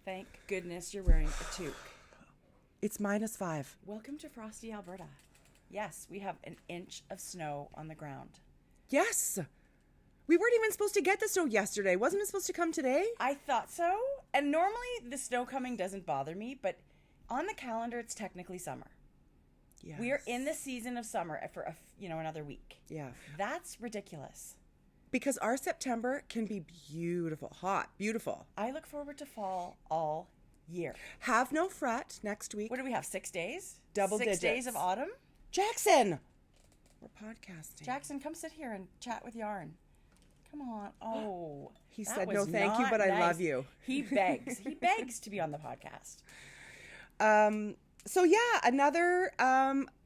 Thank goodness you're wearing a toque. It's -5. Welcome to frosty Alberta. Yes, we have an inch of snow on the ground. Yes. We weren't even supposed to get the snow yesterday. Wasn't it supposed to come today? I thought so. And normally the snow coming doesn't bother me, but on the calendar it's technically summer. Yes. We are in the season of summer for another week. Yeah. That's ridiculous. Because our September can be beautiful, hot, beautiful. I look forward to fall all year. Have no fret next week. What do we have, 6 days? Double 6 digits. days of autumn? Jackson! We're podcasting. Jackson, come sit here and chat with Yarn. Come on. Oh. He that said, was no, thank you, not but I nice. love you. He begs. He begs to be on the podcast. So, yeah, another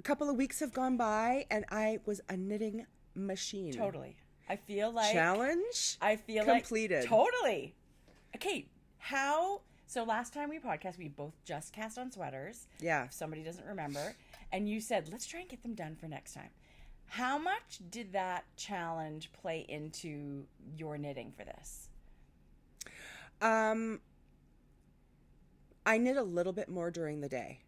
couple of weeks have gone by, and I was a knitting machine. Totally. I feel like... Challenge like... completed. Totally. Okay, So last time we podcast, we both just cast on sweaters. Yeah. If somebody doesn't remember. And you said, let's try and get them done for next time. How much did that challenge play into your knitting for this? I knit a little bit more during the day.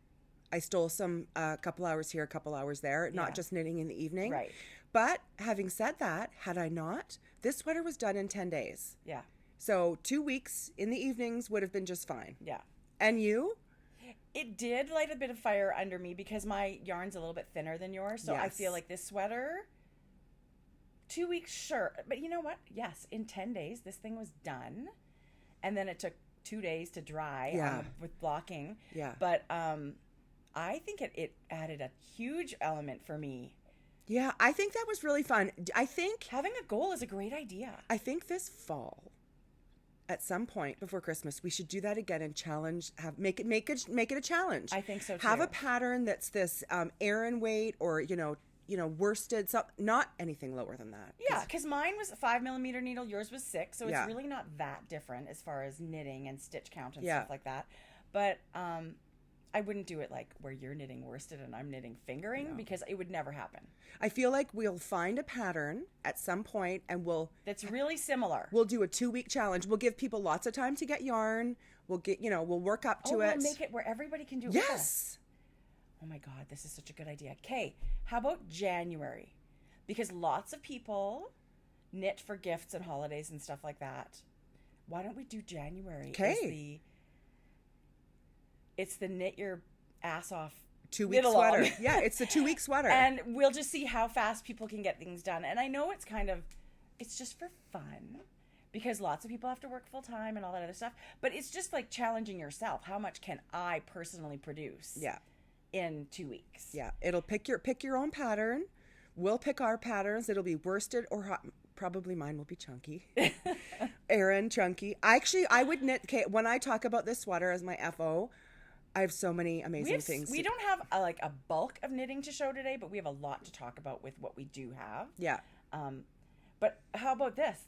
I stole some a couple hours here, a couple hours there, not just knitting in the evening. Right. But having said that, had I not, this sweater was done in 10 days. Yeah. So 2 weeks in the evenings would have been just fine. Yeah. And you? It did light a bit of fire under me because my yarn's a little bit thinner than yours. So I feel like this sweater, 2 weeks, sure. But you know what? Yes, in 10 days, this thing was done. And then it took 2 days to dry with blocking. Yeah. But I think it added a huge element for me. Yeah, I think that was really fun. I think having a goal is a great idea. I think this fall, at some point before Christmas, we should do that again and challenge. Make it a challenge. I think so too. Have a pattern that's this Aran weight or worsted, not anything lower than that. Yeah, because mine was a 5mm needle, yours was 6, so it's Yeah. really not that different as far as knitting and stitch count and Yeah. stuff like that. But I wouldn't do it like where you're knitting worsted and I'm knitting fingering because it would never happen. I feel like we'll find a pattern at some point and that's really similar. We'll do a 2-week challenge. We'll give people lots of time to get yarn. We'll we'll work up to it. We'll make it where everybody can do it. Yes. Oh my God, this is such a good idea. Okay, how about January? Because lots of people knit for gifts and holidays and stuff like that. Why don't we do January? Okay. It's the knit your ass off 2-week sweater. Yeah, it's the 2-week sweater. And we'll just see how fast people can get things done. And I know it's just for fun because lots of people have to work full time and all that other stuff. But it's just like challenging yourself. How much can I personally produce? Yeah. In 2 weeks. Yeah, it'll pick your own pattern. We'll pick our patterns. It'll be worsted or hot. Probably mine will be chunky. Aran chunky. I would knit. Okay, when I talk about this sweater as my FO, I have so many amazing things. We don't have a bulk of knitting to show today, but we have a lot to talk about with what we do have. Yeah. But how about this?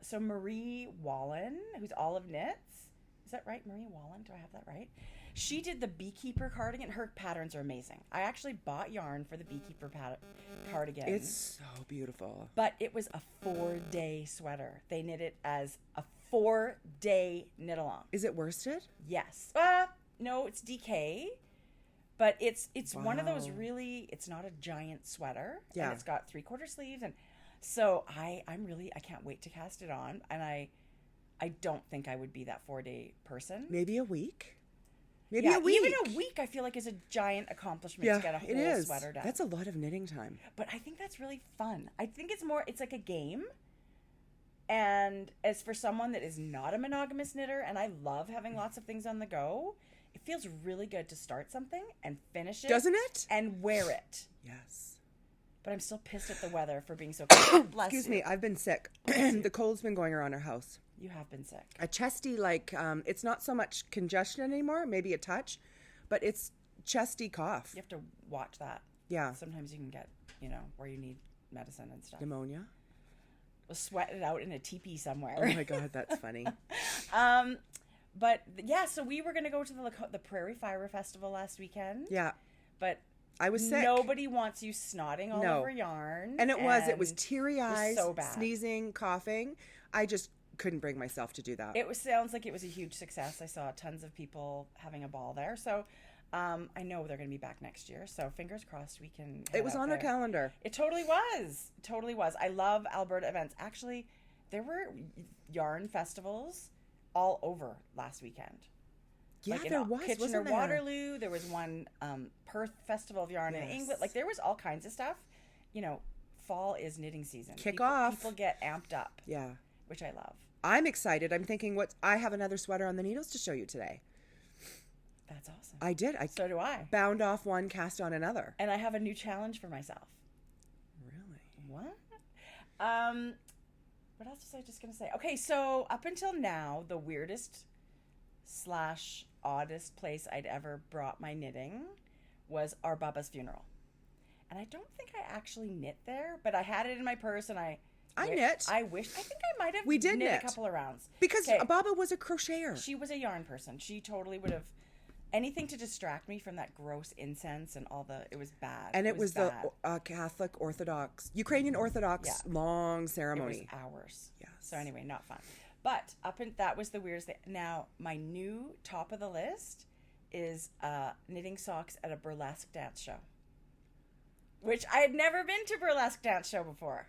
So Marie Wallen, who's Olive Knits, is that right? Marie Wallen, do I have that right? She did the beekeeper cardigan. Her patterns are amazing. I actually bought yarn for the beekeeper cardigan. It's so beautiful. But it was a 4-day sweater. They knit it as a 4-day knit along. Is it worsted? Yes. No, it's DK. But it's one of those really, it's not a giant sweater. Yeah. And it's got 3/4 sleeves. And so I can't wait to cast it on. And I don't think I would be that 4-day person. Maybe a week. Maybe a week. Even a week I feel like is a giant accomplishment to get a whole sweater done. That's a lot of knitting time. But I think that's really fun. I think it's like a game. And as for someone that is not a monogamous knitter, and I love having lots of things on the go, it feels really good to start something and finish it. Doesn't it? And wear it. Yes. But I'm still pissed at the weather for being so cold. Excuse me, I've been sick. The cold's been going around our house. You have been sick. A chesty, it's not so much congestion anymore, maybe a touch, but it's chesty cough. You have to watch that. Yeah. Sometimes you can get, where you need medicine and stuff. Pneumonia? We'll sweat it out in a teepee somewhere. Oh my God, that's funny. But yeah, so we were going to go to the Prairie Fire Festival last weekend. Yeah. But I was sick. Nobody wants you snotting all over yarn. And it was teary eyes, so bad. sneezing, coughing. I just couldn't bring myself to do that. Sounds like it was a huge success. I saw tons of people having a ball there. So I know they're going to be back next year. So fingers crossed we can. It was on our calendar. It totally was. Totally was. I love Alberta events. Actually, there were yarn festivals all over last weekend. Yeah, like there was. Kitchener-Waterloo. There was one Perth Festival of Yarn in England. Like there was all kinds of stuff. You know, fall is knitting season. People get amped up. Yeah. Which I love. I'm excited. I'm thinking, I have another sweater on the needles to show you today. That's awesome. I did. So do I. Bound off one, cast on another. And I have a new challenge for myself. Really? What? What else was I just going to say? Okay, so up until now, the weirdest / oddest place I'd ever brought my knitting was our Baba's funeral. And I don't think I actually knit there, but I had it in my purse and I knit. I think I might have we did knit a couple of rounds. Because Baba was a crocheter. She was a yarn person. She totally would have anything to distract me from that gross incense and all it was bad. And it was bad. The Catholic Orthodox, Ukrainian Orthodox long ceremony. It was hours. Yes. So anyway, not fun. But that was the weirdest thing. Now, my new top of the list is knitting socks at a burlesque dance show. Which I had never been to burlesque dance show before.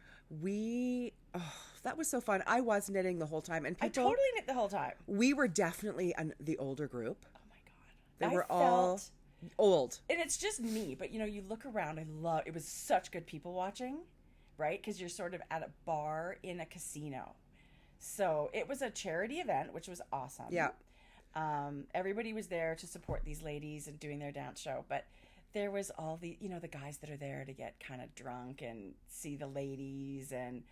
That was so fun. I was knitting the whole time. And I totally knit the whole time. We were definitely the older group. Oh my God. They were all old. And it's just me. But, you look around. It was such good people watching, right? Because you're sort of at a bar in a casino. So it was a charity event, which was awesome. Yeah. Everybody was there to support these ladies and doing their dance show. But there was all the, the guys that are there to get kind of drunk and see the ladies and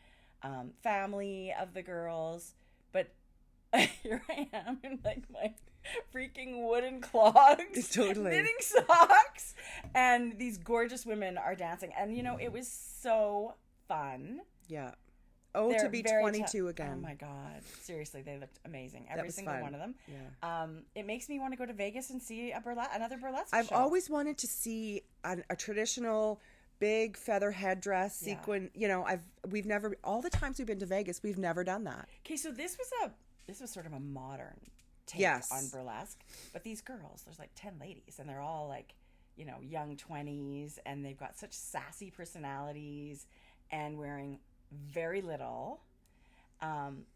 family of the girls. But here I am in like my freaking wooden clogs, totally knitting socks, and these gorgeous women are dancing. And, it was so fun. Yeah. To be 22 again. Oh my God. Seriously, they looked amazing. Every single one of them. Yeah. It makes me want to go to Vegas and see another burlesque I've show. always wanted to see a traditional big feather headdress sequin. We've never, all the times we've been to Vegas, we've never done that. Okay, so this was sort of a modern take on burlesque. But these girls, there's like 10 ladies and they're all like, young 20s, and they've got such sassy personalities and wearing very little,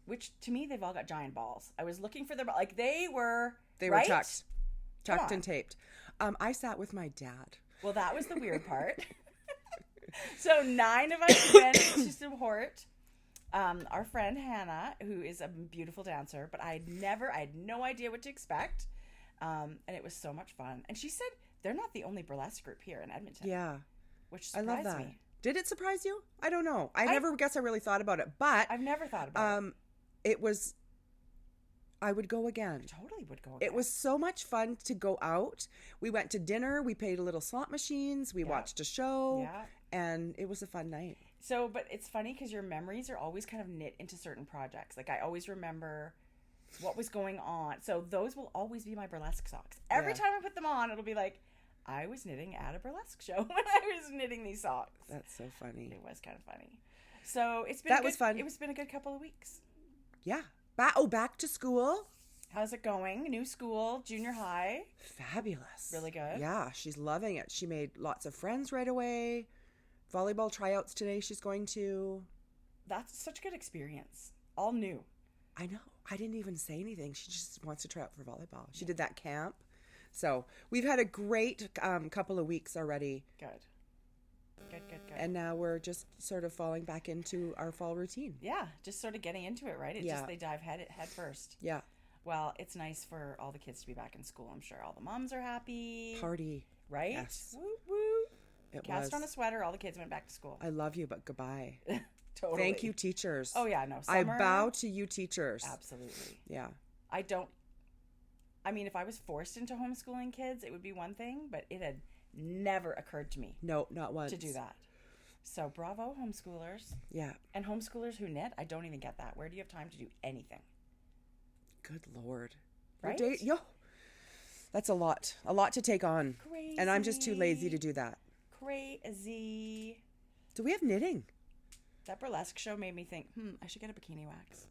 which to me they've all got giant balls. I was looking for their they were tucked and taped. I sat with my dad. Well, that was the weird part. So 9 of us went to support our friend Hannah, who is a beautiful dancer, but I had no idea what to expect, and it was so much fun. And she said they're not the only burlesque group here in Edmonton. Yeah, which surprised I love that. me. Did it surprise you? I don't know. I really thought about it, but I've never thought about it. It was. I would go again. I totally would go again. It was so much fun to go out. We went to dinner. We played a little slot machines. We watched a show, and it was a fun night. So, but it's funny because your memories are always kind of knit into certain projects. Like I always remember what was going on. So those will always be my burlesque socks. Every time I put them on, it'll be like, I was knitting at a burlesque show when I was knitting these socks. That's so funny. It was kind of funny. So it's been was fun. It's been a good couple of weeks. Yeah. Back to school. How's it going? New school, junior high. Fabulous. Really good. Yeah, she's loving it. She made lots of friends right away. Volleyball tryouts today she's going to. That's such a good experience. All new. I know. I didn't even say anything. She just wants to try out for volleyball. She did that camp. So we've had a great couple of weeks already. Good. And now we're just sort of falling back into our fall routine. Yeah, just sort of getting into it, right? They dive head first. Yeah. Well, it's nice for all the kids to be back in school. I'm sure all the moms are happy. Party. Right? Yes. Woo woo. Cast on a sweater, all the kids went back to school. I love you, but goodbye. Totally. Thank you, teachers. Oh, yeah, no. Summer, I bow to you, teachers. Absolutely. Yeah. If I was forced into homeschooling kids, it would be one thing, but it had never occurred to me. No, not once. To do that. So bravo, homeschoolers. Yeah. And homeschoolers who knit, I don't even get that. Where do you have time to do anything? Good Lord. Right? That's a lot to take on. Crazy. And I'm just too lazy to do that. Crazy. Do we have knitting? That burlesque show made me think, I should get a bikini wax.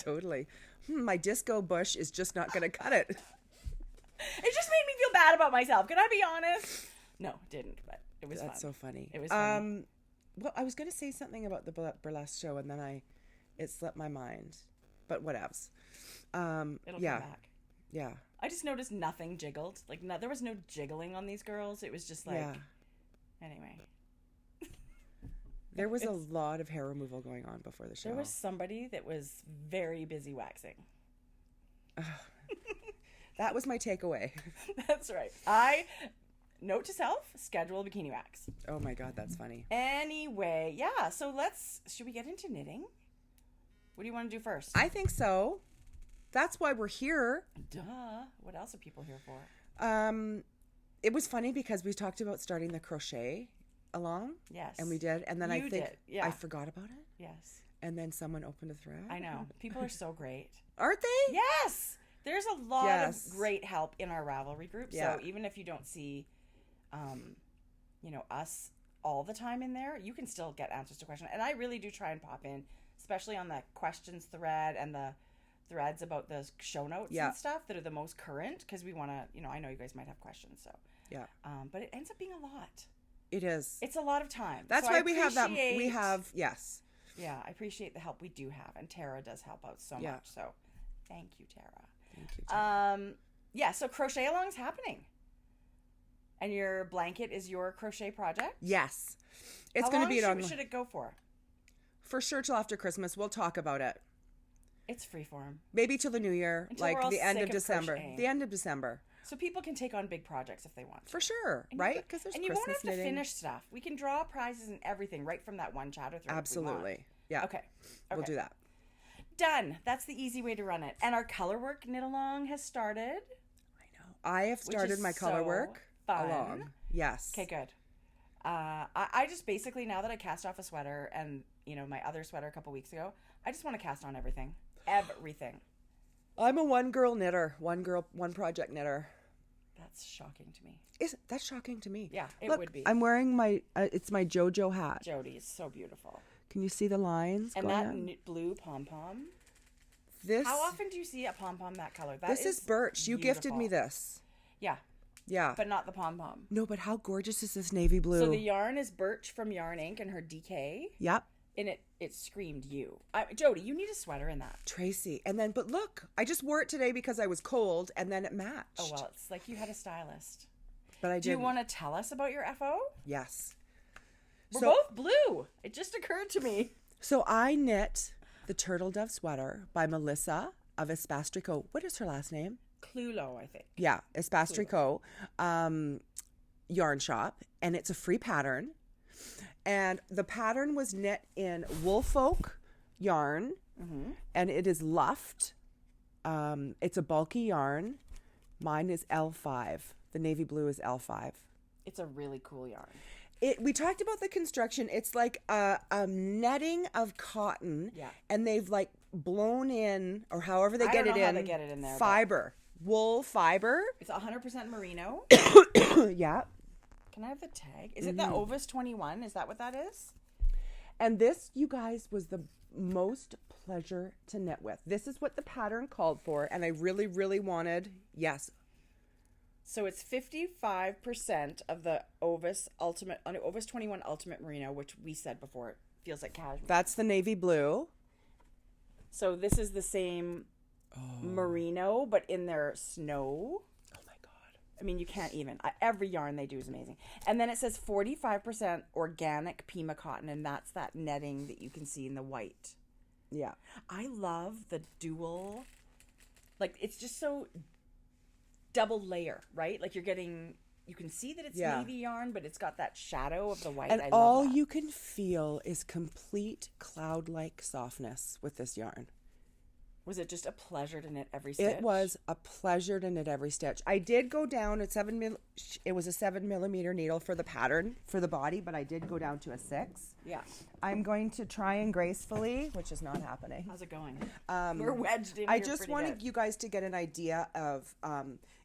Totally. My disco bush is just not going to cut it. It just made me feel bad about myself. Can I be honest? No, it didn't, but it was fun. That's so funny. It was funny. Well, I was going to say something about the burlesque show, and then it slipped my mind. But whatevs. It'll come back. Yeah. I just noticed nothing jiggled. Like, there was no jiggling on these girls. It was just like... Yeah. Anyway. There was a lot of hair removal going on before the show. There was somebody that was very busy waxing. That was my takeaway. That's right. Note to self, schedule a bikini wax. Oh my God, that's funny. Anyway, yeah, so should we get into knitting? What do you want to do first? I think so. That's why we're here. Duh. What else are people here for? It was funny because we talked about starting the crochet along. Yes. And we did. And then I forgot about it. Yes. And then someone opened a thread. I know. People are so great. Aren't they? Yes. There's a lot of great help in our Ravelry group. Yeah. So even if you don't see, us all the time in there, you can still get answers to questions. And I really do try and pop in, especially on the questions thread and the threads about the show notes and stuff that are the most current, because we want to, I know you guys might have questions. So yeah. But it ends up being a lot. It is. It's a lot of time. That's why we have that. We have, yes. Yeah, I appreciate the help we do have. And Tara does help out so much. So thank you, Tara. Thank you, Tara. So crochet along's happening. And your blanket is your crochet project? Yes. It's going to be How long should it go for? For sure till after Christmas. We'll talk about it. It's freeform. Maybe till the new year, like the end of December. Crocheting. The end of December. So people can take on big projects if they want to. For sure, right? Because there's Christmas knitting. And you won't have to finish stuff. We can draw prizes and everything right from that one chatter thread. Absolutely. Yeah. Okay. We'll do that. Done. That's the easy way to run it. And our color work knit along has started. I know. I have started my color work along. Yes. Okay, good. I just basically, now that I cast off a sweater and, my other sweater a couple weeks ago, I just want to cast on everything. Everything. I'm a one-girl knitter. One project knitter. That's shocking to me. That's shocking to me. Yeah, it would be. I'm wearing my, it's my JoJo hat. Jodi is so beautiful. Can you see the lines? And that blue pom-pom. How often do you see a pom-pom that color? This is birch. You gifted me this. Yeah. Yeah. But not the pom-pom. No, but how gorgeous is this navy blue? So the yarn is birch from Yarn Inc. and her DK. Yep. And it screamed you. Jodi, you need a sweater in that. Tracie. And then, but look, I just wore it today because I was cold, and then it matched. Oh, well, it's like you had a stylist. But I did. Do you want to tell us about your FO? Yes. We're both blue. It just occurred to me. So I knit the Turtle Dove sweater by Melissa of Espastrico. What is her last name? Clulo, I think. Yeah, Espastrico yarn shop, and it's a free pattern. And the pattern was knit in Woolfolk yarn, and it is luffed. It's a bulky yarn. Mine is L5. The navy blue is L5. It's a really cool yarn. We talked about the construction. It's like a netting of cotton, and they've like blown in, or however they get it in, they get it in there, fiber, wool fiber. It's 100% merino. Yeah. Can I have the tag? Is it the Ovis 21? Is that what that is? And this, you guys, was the most pleasure to knit with. This is what the pattern called for, and I really, really wanted, yes. So it's 55% of the Ovis 21 Ultimate Merino, which we said before, it feels like cashmere. That's the navy blue. So this is the same merino, but in their snow. Oh my God. I mean, you can't even. Every yarn they do is amazing. And then it says 45% organic Pima cotton, and that's that netting that you can see in the white. Yeah. I love the dual, like, it's just so double layer, right? Like you can see that it's navy yarn, but it's got that shadow of the white. And all you can feel is complete cloud-like softness with this yarn. Was it just a pleasure to knit every stitch? It was a pleasure to knit every stitch. I did go down at it was a 7mm needle for the pattern for the body, but I did go down to a 6. Yeah. I'm going to try and gracefully, which is not happening. How's it going? We're wedged in here. I just wanted you guys to get an idea of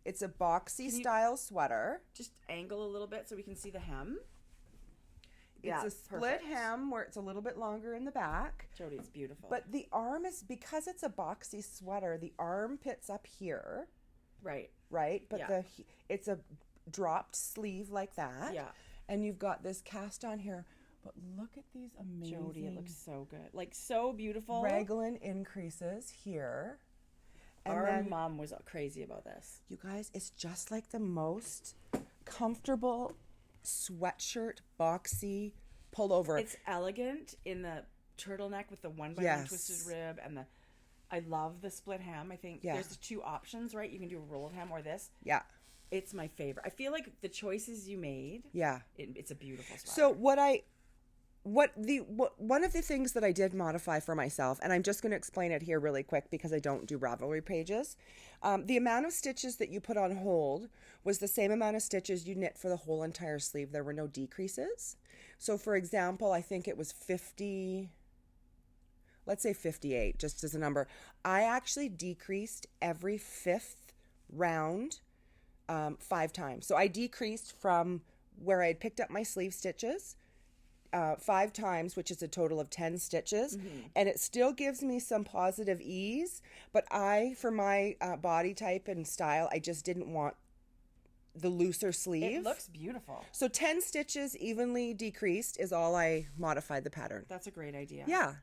it's a boxy style sweater. Just angle a little bit so we can see the hem. It's a split hem where it's a little bit longer in the back. Jodi, it's beautiful. But the arm is, because it's a boxy sweater, the armpit's up here. Right. Right? But it's a dropped sleeve like that. Yeah. And you've got this cast on here. But look at these amazing... Jodi, it looks so good. Like, so beautiful. Raglan increases here. And our mom was crazy about this. You guys, it's just like the most comfortable sweatshirt, boxy pullover. It's elegant in the turtleneck with the 1x1 twisted rib, and I love the split hem. I think there's the two options, right? You can do a rolled hem or this. Yeah. It's my favorite. I feel like the choices you made. Yeah. It's a beautiful sweater. So one of the things that I did modify for myself, and I'm just going to explain it here really quick because I don't do Ravelry pages. The amount of stitches that you put on hold was the same amount of stitches you knit for the whole entire sleeve. There were no decreases. So for example, I think it was 50, let's say 58, just as a number. I actually decreased every 5th round 5 times. So I decreased from where I had picked up my sleeve stitches 5 times, which is a total of 10 stitches. And it still gives me some positive ease, but for my body type and style, I just didn't want the looser sleeve. It looks beautiful. So 10 stitches evenly decreased is all I modified the pattern. That's a great idea. Yeah.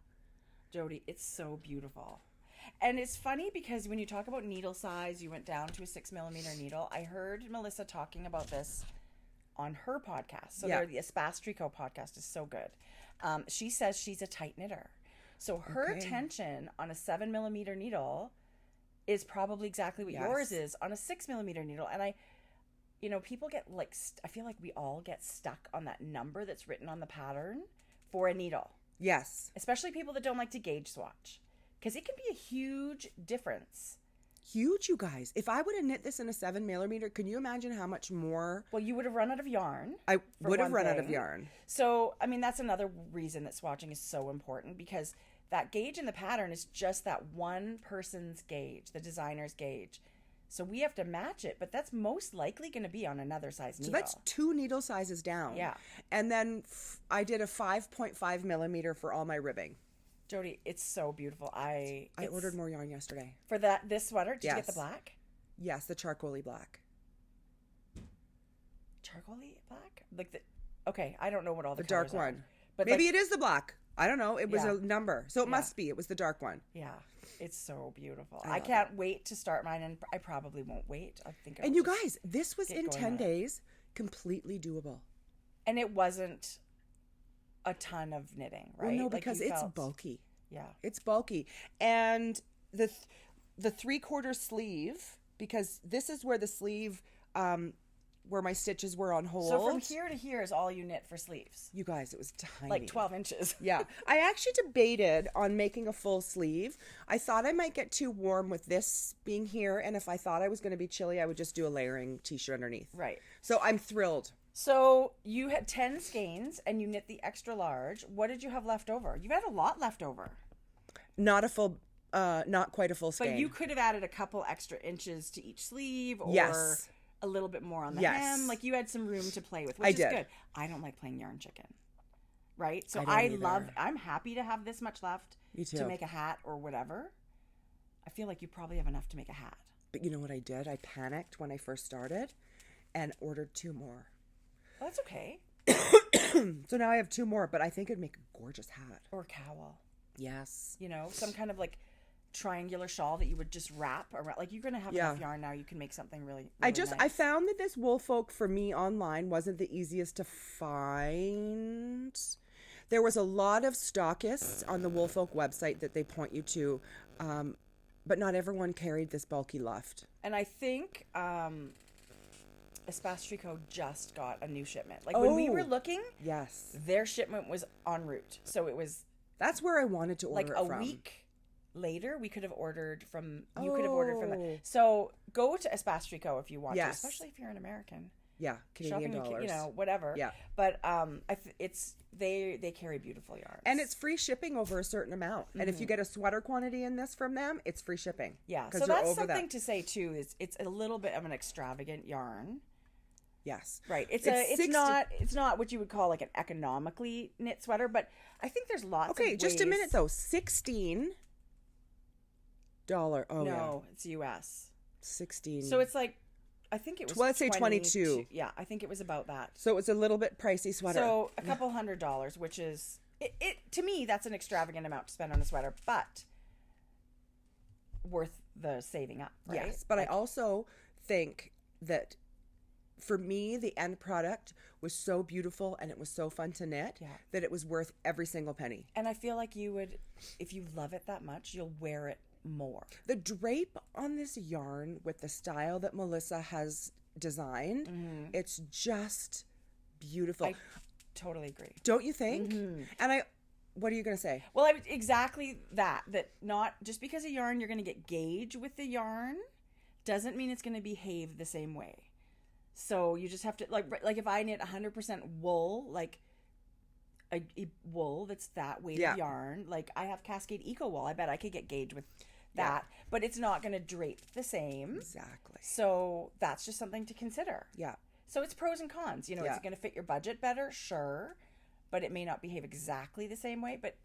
Jodi, it's so beautiful. And it's funny because when you talk about needle size, you went down to a 6mm needle. I heard Melissa talking about this on her podcast. So the Espastrico podcast is so good. She says she's a tight knitter. So her tension on a 7mm needle is probably exactly what yours is on a 6mm needle. And people get I feel like we all get stuck on that number that's written on the pattern for a needle. Yes. Especially people that don't like to gauge swatch. Because it can be a huge difference. Huge, you guys. If I would have knit this in a 7mm, can you imagine how much more? Well, you would have run out of yarn. I would have run out of yarn. So, I mean, that's another reason that swatching is so important, because that gauge in the pattern is just that one person's gauge, the designer's gauge. So we have to match it, but that's most likely going to be on another size needle. So that's 2 needle sizes down. Yeah. And then I did a 5.5mm for all my ribbing. Jodi, it's so beautiful. I ordered more yarn yesterday. For this sweater, did you get the black? Yes, the charcoaly black. Charcoaly black? Okay, I don't know what all the dark colors are. one. But maybe it is the black. I don't know. It was a number. So it must be. It was the dark one. Yeah. It's so beautiful. I can't wait to start mine, and I probably won't wait. I think. And you guys, this was in 10 days, completely doable. And it wasn't a ton of knitting, right? Well, no, because it's bulky. Yeah. It's bulky. And the 3/4 sleeve, because this is where the sleeve, where my stitches were on hold. So from here to here is all you knit for sleeves. You guys, it was tiny. Like 12 inches. Yeah. I actually debated on making a full sleeve. I thought I might get too warm with this being here, and if I thought I was going to be chilly, I would just do a layering t-shirt underneath. Right. So I'm thrilled. So you had 10 skeins and you knit the extra large. What did you have left over? You had a lot left over. Not quite a full skein. But you could have added a couple extra inches to each sleeve, or a little bit more on the hem. Like you had some room to play with, which is good. I don't like playing yarn chicken. Right? So I'm happy to have this much left to make a hat or whatever. I feel like you probably have enough to make a hat. But you know what I did? I panicked when I first started and ordered 2 more. Well, that's okay. So now I have 2 more, but I think it'd make a gorgeous hat. Or cowl. Yes. Some kind of triangular shawl that you would just wrap around. Like you're going to have enough yarn now. You can make something really nice. I found that this Woolfolk for me online wasn't the easiest to find. There was a lot of stockists on the Woolfolk website that they point you to, but not everyone carried this bulky luft. And I think Espastrico just got a new shipment. When we were looking, their shipment was en route. So it was... That's where I wanted to order it from. A week later, we could have ordered from... You could have ordered from them. So go to Espastrico if you want to, especially if you're an American. Yeah, Canadian dollars. Whatever. Yeah. But they carry beautiful yarns. And it's free shipping over a certain amount. And if you get a sweater quantity in this from them, it's free shipping. Yeah, so that's something to say too, is it's a little bit of an extravagant yarn. Yes. Right. It's not what you would call like an economically knit sweater, but I think there's lots of ways. Okay, just a minute though. $16. Oh, no, it's US. 16. So it's like, I think it was let's say 22. Yeah, I think it was about that. So it's a little bit pricey sweater. So a couple $100, which is it to me that's an extravagant amount to spend on a sweater, but worth the saving up, right? Yes, but I also think that for me, the end product was so beautiful and it was so fun to knit that it was worth every single penny. And I feel like you would, if you love it that much, you'll wear it more. The drape on this yarn with the style that Melissa has designed, it's just beautiful. I totally agree. Don't you think? And what are you going to say? Well, exactly that not just because of yarn you're going to get gauge with the yarn doesn't mean it's going to behave the same way. So you just have to like if I knit 100% wool, like a wool that's that weight of yarn, like I have Cascade Eco Wool, I bet I could get gauge with that, but it's not going to drape the same. Exactly. So that's just something to consider. Yeah. So it's pros and cons. You know, is it going to fit your budget better? Sure. But it may not behave exactly the same way. But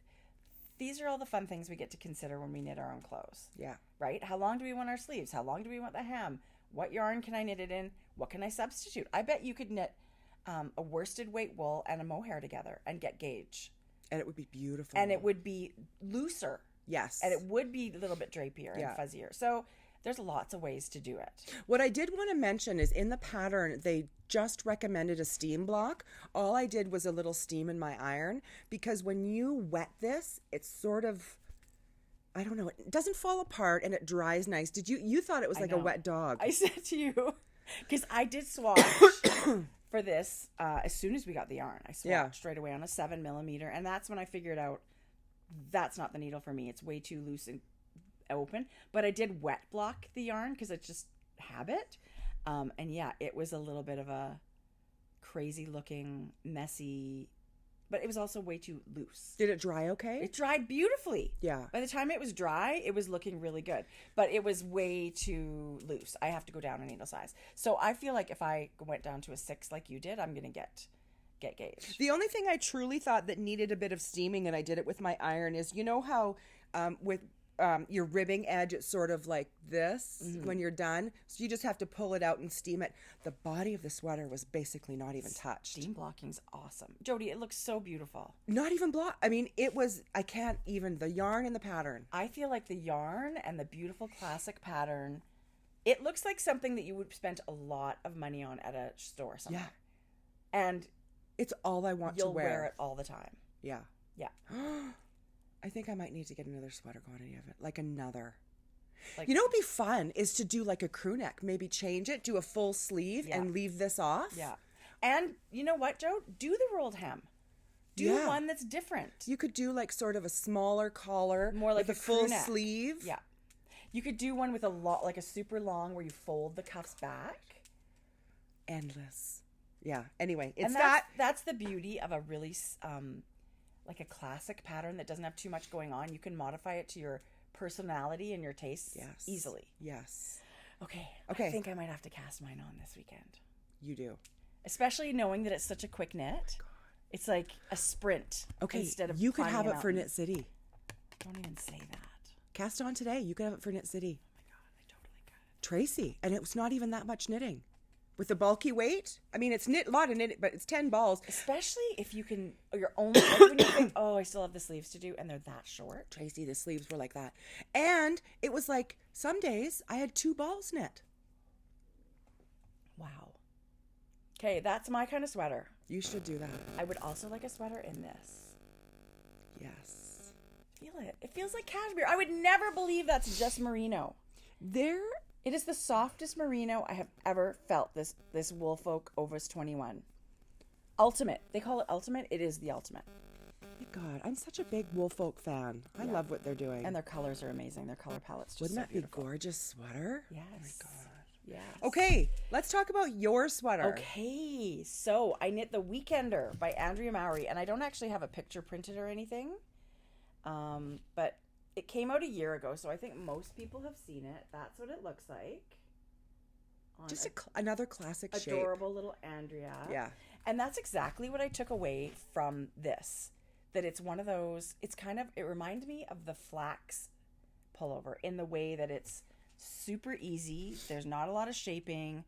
these are all the fun things we get to consider when we knit our own clothes. Yeah. Right? How long do we want our sleeves? How long do we want the hem? What yarn can I knit it in? What can I substitute? I bet you could knit a worsted weight wool and a mohair together and get gauge. And it would be beautiful. And it would be looser. Yes. And it would be a little bit drapier and fuzzier. So there's lots of ways to do it. What I did want to mention is in the pattern, they just recommended a steam block. All I did was a little steam in my iron because when you wet this, it's sort of, I don't know, it doesn't fall apart and it dries nice. You thought it was like a wet dog. I said to you, because I did swatch for this as soon as we got the yarn. I swatched right away on a 7mm, and that's when I figured out that's not the needle for me. It's way too loose and open. But I did wet block the yarn because it's just habit. And yeah, it was a little bit of a crazy looking, messy, but it was also way too loose. Did it dry okay? It dried beautifully. Yeah. By the time it was dry, it was looking really good. But it was way too loose. I have to go down a needle size. So I feel like if I went down to a 6 like you did, I'm going to get gauge. The only thing I truly thought that needed a bit of steaming, and I did it with my iron, is you know how with your ribbing edge, it's sort of like this when you're done. So you just have to pull it out and steam it. The body of the sweater was basically not even touched. Steam blocking's awesome. Jodi, it looks so beautiful. Not even block. I mean, it was, I can't even, the yarn and the pattern. I feel like the yarn and the beautiful classic pattern, it looks like something that you would spend a lot of money on at a store somewhere. Yeah. And it's all I want to wear. You'll wear it all the time. Yeah. Yeah. I think I might need to get another sweater quantity of it. Like another. Like, you know what would be fun is to do like a crew neck. Maybe change it, do a full sleeve and leave this off. Yeah. And you know what, Joe? Do the rolled hem. Do one that's different. You could do like sort of a smaller collar. More like with a full sleeve. Yeah. You could do one with a lot, like a super long where you fold the cuffs back. Endless. Yeah. Anyway, it's and that's the beauty of a really like a classic pattern that doesn't have too much going on. You can modify it to your personality and your tastes easily. Yes. Okay. I think I might have to cast mine on this weekend. You do. Especially knowing that it's such a quick knit. Oh it's like a sprint. Okay. Instead of you could have it for Knit City. Don't even say that. Cast on today. You could have it for Knit City. Oh my God, I totally could. Tracie. And it was not even that much knitting. With the bulky weight, I mean, it's a lot of knit, but it's 10 balls. Especially if you can, or you're only, like when you think, oh, I still have the sleeves to do, and they're that short. Tracie, the sleeves were like that. And it was like, some days I had 2 balls knit. Wow. Okay, that's my kind of sweater. You should do that. I would also like a sweater in this. Yes. Feel it. It feels like cashmere. I would never believe that's just merino. It is the softest merino I have ever felt, this Woolfolk Ovis 21. Ultimate. They call it ultimate. It is the ultimate. My God, I'm such a big Woolfolk fan. I love what they're doing. And their colors are amazing. Their color palette's just Wouldn't that beautiful. Be a gorgeous sweater? Yes. Oh my God. Yes. Okay, let's talk about your sweater. Okay, so I knit The Weekender by Andrea Mowry, and I don't actually have a picture printed or anything, but it came out a year ago, so I think most people have seen it. That's what it looks like. on Just another classic shape. Adorable little Andrea. Yeah. And that's exactly what I took away from this. That it's one of those, it reminds me of the flax pullover in the way that it's super easy. There's not a lot of shaping.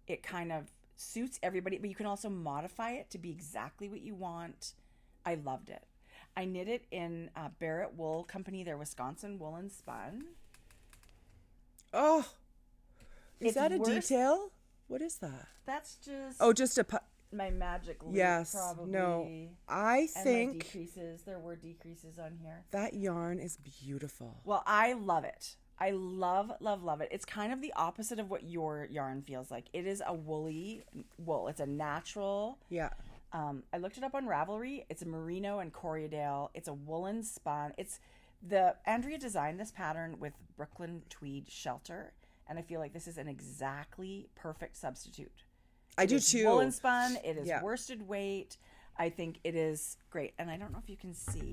It kind of suits everybody, but you can also modify it to be exactly what you want. I loved it. I knit it in Barrett Wool Company, their Wisconsin woolen spun. Oh, is that a detail? What is that? That's just... Oh, just my magic loop, yes, probably. no. I think... And my decreases. There were decreases on here. That yarn is beautiful. Well, I love it. I love, love, love it. It's kind of the opposite of what your yarn feels like. It is a woolly wool. It's a natural... Yeah. I looked it up on Ravelry. It's a merino and Corriedale. It's a woolen spun. Andrea designed this pattern with Brooklyn tweed shelter, and I feel like this is an exactly perfect substitute. I do too. Woolen spun. It is worsted weight. I think it is great, and I don't know if you can see.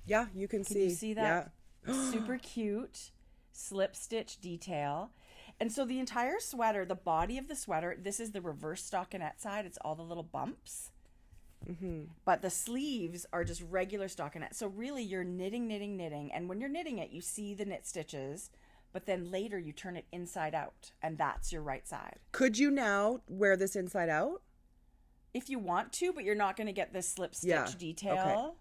Yeah, you can see. Can you see that? Yeah. Super cute slip stitch detail. And so the entire sweater, the body of the sweater, this is the reverse stockinette side. It's all the little bumps. Mm-hmm. But the sleeves are just regular stockinette. So really you're knitting. And when you're knitting it, you see the knit stitches, but then later you turn it inside out, and that's your right side. Could you now wear this inside out? If you want to, but you're not going to get this slip stitch detail. Okay.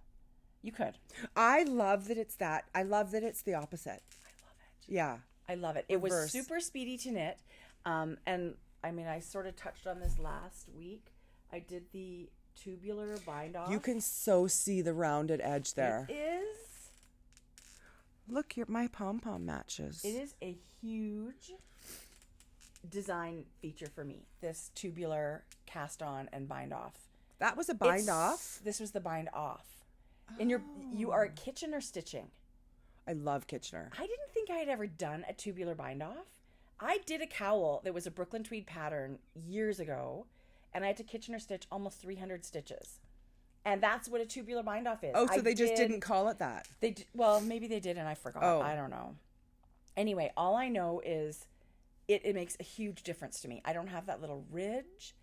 You could. I love that it's that. I love that it's the opposite. I love it. Yeah. I love it. Reverse. It was super speedy to knit. And I mean, I sort of touched on this last week. I did the tubular bind off. You can so see the rounded edge there. It is. Look, my pom-pom matches. It is a huge design feature for me. This tubular cast on and bind off. That was a bind off? This was the bind off. And you are Kitchener stitching. I love Kitchener. I didn't think I had ever done a tubular bind off. I did a cowl that was a Brooklyn tweed pattern years ago, and I had to Kitchener stitch almost 300 stitches. And that's what a tubular bind off is. Oh, so they just didn't call it that. Well, maybe they did and I forgot. Oh. I don't know. Anyway, all I know is it makes a huge difference to me. I don't have that little ridge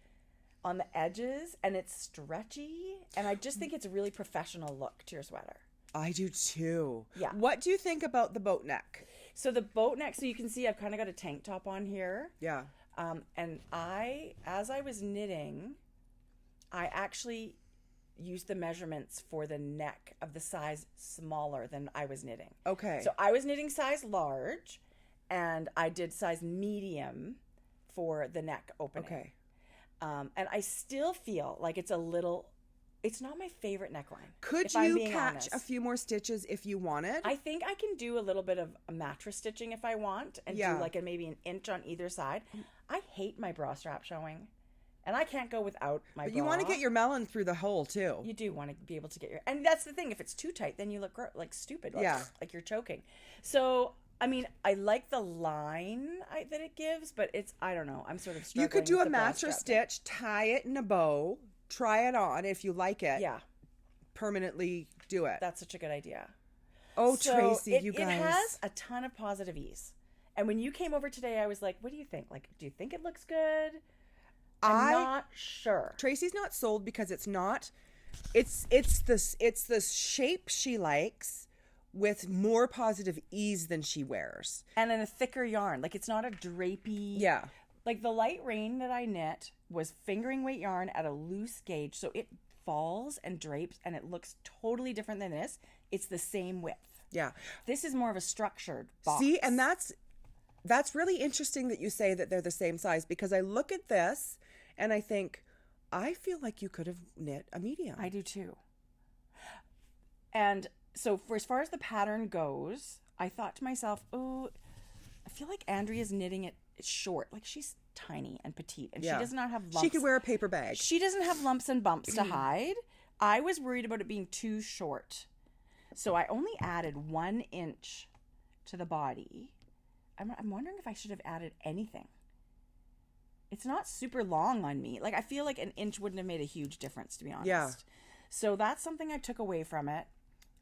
on the edges, and it's stretchy, and I just think it's a really professional look to your sweater. I do too. Yeah. What do you think about the boat neck? So the boat neck, so you can see I've kind of got a tank top on here. Yeah. And as I was knitting, I actually used the measurements for the neck of the size smaller than I was knitting. Okay. So I was knitting size large, and I did size medium for the neck opening. Okay. And I still feel like it's not my favorite neckline. Could you catch a few more stitches if you wanted? I think I can do a little bit of a mattress stitching if I want, and do like maybe an inch on either side. I hate my bra strap showing, and I can't go without my bra. But you want to get your melon through the hole too. You do want to be able to get your, and that's the thing. If it's too tight, then you look like stupid. Like you're choking. So I mean, I like the line that it gives, but I don't know. I'm sort of struggling. You could do a mattress stitch, tie it in a bow, try it on if you like it. Yeah. Permanently do it. That's such a good idea. Oh, so Tracie, you guys. It has a ton of positive ease. And when you came over today, I was like, what do you think? Like, do you think it looks good? I'm not sure. Tracie's not sold because it's not. It's the shape she likes, with more positive ease than she wears. And in a thicker yarn. Like, it's not a drapey. Yeah. Like, the light rain that I knit was fingering weight yarn at a loose gauge. So it falls and drapes, and it looks totally different than this. It's the same width. Yeah. This is more of a structured box. See, and that's really interesting that you say that they're the same size, because I look at this and I think, I feel like you could have knit a medium. I do too. And so for as far as the pattern goes, I thought to myself, oh, I feel like Andrea's knitting it short. Like, she's tiny and petite, and she does not have lumps. She could wear a paper bag. She doesn't have lumps and bumps to hide. I was worried about it being too short. So I only added 1 inch to the body. I'm wondering if I should have added anything. It's not super long on me. Like, I feel like an inch wouldn't have made a huge difference, to be honest. Yeah. So that's something I took away from it.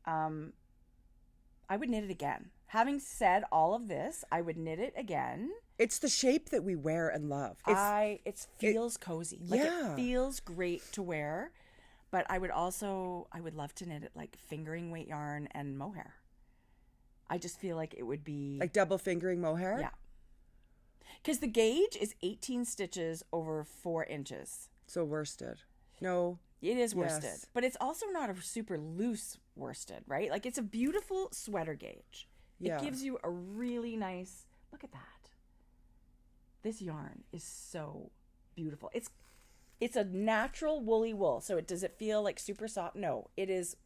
I would knit it again. Having said all of this, I would knit it again. It's the shape that we wear and love. It feels cozy. Like yeah. it feels great to wear. But I would love to knit it like fingering weight yarn and mohair. I just feel like it would be... Like double fingering mohair? Yeah. Because the gauge is 18 stitches over 4 inches. So worsted. No. It is worsted. But it's also not a super loose worsted, right? Like it's a beautiful sweater gauge. Yeah. It gives you a really nice... Look at that. This yarn is so beautiful. It's a natural woolly wool. So does it feel like super soft? No, it is...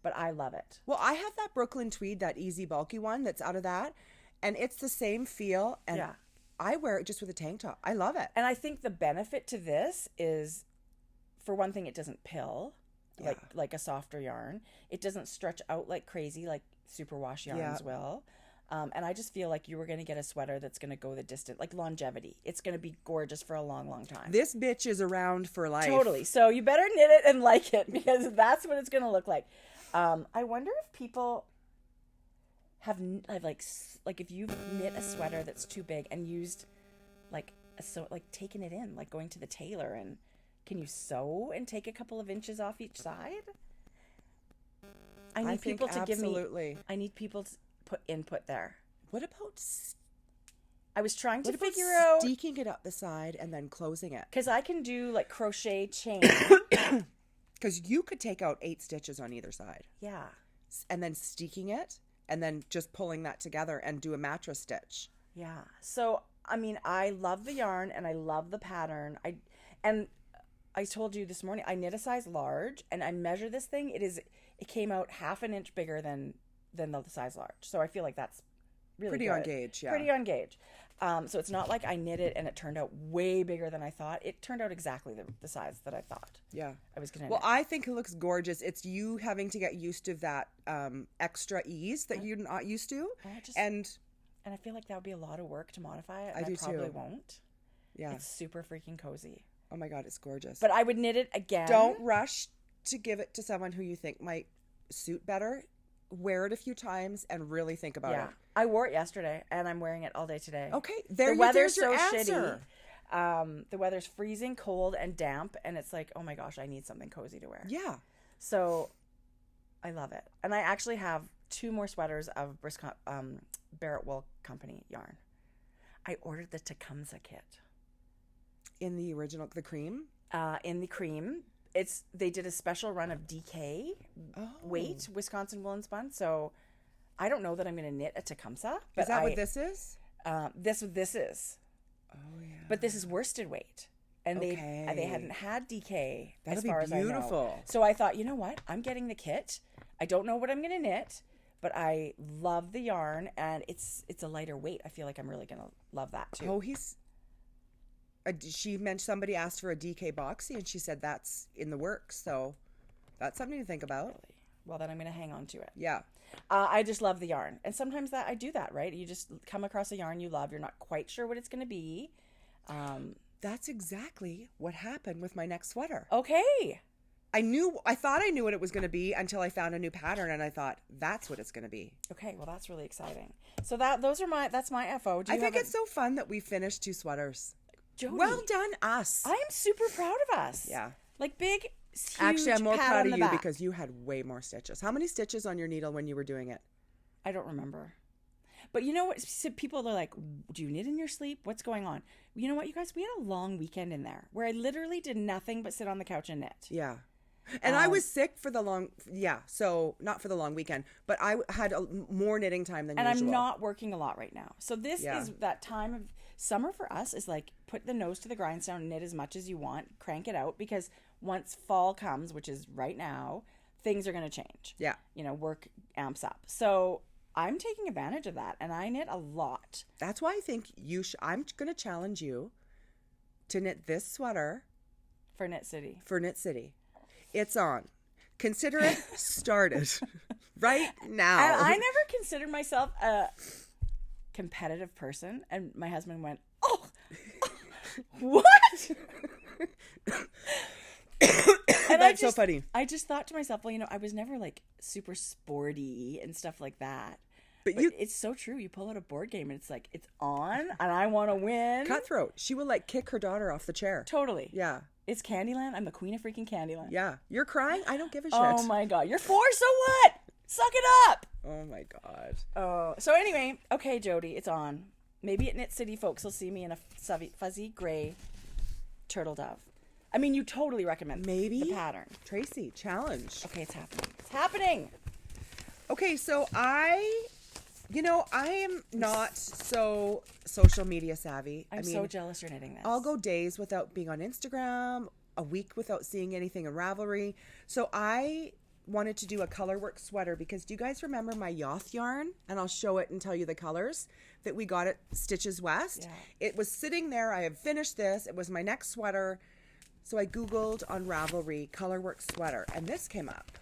But I love it. Well, I have that Brooklyn tweed, that easy bulky one that's out of that. And it's the same feel. And yeah. I wear it just with a tank top. I love it. And I think the benefit to this is, for one thing, it doesn't pill like a softer yarn. It doesn't stretch out like crazy like superwash yarns will. And I just feel like you were going to get a sweater that's going to go the distance, like longevity. It's going to be gorgeous for a long, long time. This bitch is around for life. Totally. So you better knit it and like it because that's what it's going to look like. I wonder if people have like if you've knit a sweater that's too big and used like taken it in, like going to the tailor, and can you sew and take a couple of inches off each side? I need people to put input there. What about... I was trying to figure out... steeking it up the side and then closing it? Because I can do like crochet chain. Because you could take out 8 stitches on either side. Yeah. And then steeking it and then just pulling that together and do a mattress stitch. Yeah. So, I mean, I love the yarn and I love the pattern. I told you this morning, I knit a size large and I measure this thing. It came out 1/2 inch bigger than the size large. So I feel like that's really pretty good. On gauge, yeah. Pretty on gauge. So it's not like I knit it and it turned out way bigger than I thought. It turned out exactly the size that I thought. Yeah. I was going to Well, I think it looks gorgeous. It's you having to get used to that extra ease that you're not used to. And I feel like that would be a lot of work to modify it. I do probably too. Won't. Yeah. It's super freaking cozy. Oh my God, it's gorgeous. But I would knit it again. Don't rush to give it to someone who you think might suit better. Wear it a few times and really think about it. I wore it yesterday and I'm wearing it all day today. Okay, the weather's so shitty. The weather's freezing cold and damp, and it's like, oh my gosh, I need something cozy to wear. Yeah. So I love it. And I actually have 2 more sweaters of Barrett Wool Company yarn. I ordered the Tecumseh kit. In the original, the cream? In the cream. They did a special run of DK weight Wisconsin woolen spun. So I don't know that I'm going to knit a Tecumseh. But is that what this is? This is. Oh yeah. But this is worsted weight, and they hadn't had DK That'll as far as I know. That'll be beautiful. So I thought, you know what? I'm getting the kit. I don't know what I'm going to knit, but I love the yarn, and it's a lighter weight. I feel like I'm really going to love that too. Oh, she mentioned somebody asked for a DK boxy, and she said that's in the works. So that's something to think about. Really? Well, then I'm going to hang on to it. Yeah. I just love the yarn. And sometimes I do that, right? You just come across a yarn you love. You're not quite sure what it's going to be. That's exactly what happened with my next sweater. Okay. I thought I knew what it was going to be until I found a new pattern, and I thought, that's what it's going to be. Okay, well, that's really exciting. So that's my FO. I think it's so fun that we finished 2 sweaters. Jodi, well done, us. I am super proud of us. Yeah. Like big, huge Actually, I'm more proud of you back. because you had way more stitches. How many stitches on your needle when you were doing it? I don't remember. But you know what? So people are like, do you knit in your sleep? What's going on? You know what, you guys? We had a long weekend in there where I literally did nothing but sit on the couch and knit. Yeah. And I was sick for the long, so not for the long weekend, but I had more knitting time than usual. And I'm not working a lot right now. So this is that time of summer for us is like put the nose to the grindstone, knit as much as you want, crank it out, because once fall comes, which is right now, things are going to change. Yeah. You know, work amps up. So I'm taking advantage of that, and I knit a lot. That's why I think I'm going to challenge you to knit this sweater. For Knit City. It's on. Consider it started right now. And I never considered myself a competitive person. And my husband went, oh, what? And That's so funny. I just thought to myself, well, you know, I was never like super sporty and stuff like that. But it's so true. You pull out a board game and it's like, it's on and I want to win. Cutthroat. She will like kick her daughter off the chair. Totally. Yeah. It's Candyland. I'm the queen of freaking Candyland. Yeah. You're crying? I don't give a shit. Oh my God. You're 4, so what? Suck it up. Oh my God. Oh. So anyway, okay, Jodi, it's on. Maybe at Knit City folks will see me in a fuzzy gray turtle dove. I mean, you totally recommend the pattern. Tracie, challenge. Okay, it's happening. It's happening. Okay, so I am not so social media savvy. I'm so jealous you're knitting this. I'll go days without being on Instagram, a week without seeing anything in Ravelry. So I wanted to do a colorwork sweater because do you guys remember my Yoth yarn? And I'll show it and tell you the colors that we got at Stitches West. Yeah. It was sitting there. I have finished this. It was my next sweater. So I Googled on Ravelry colorwork sweater and this came up.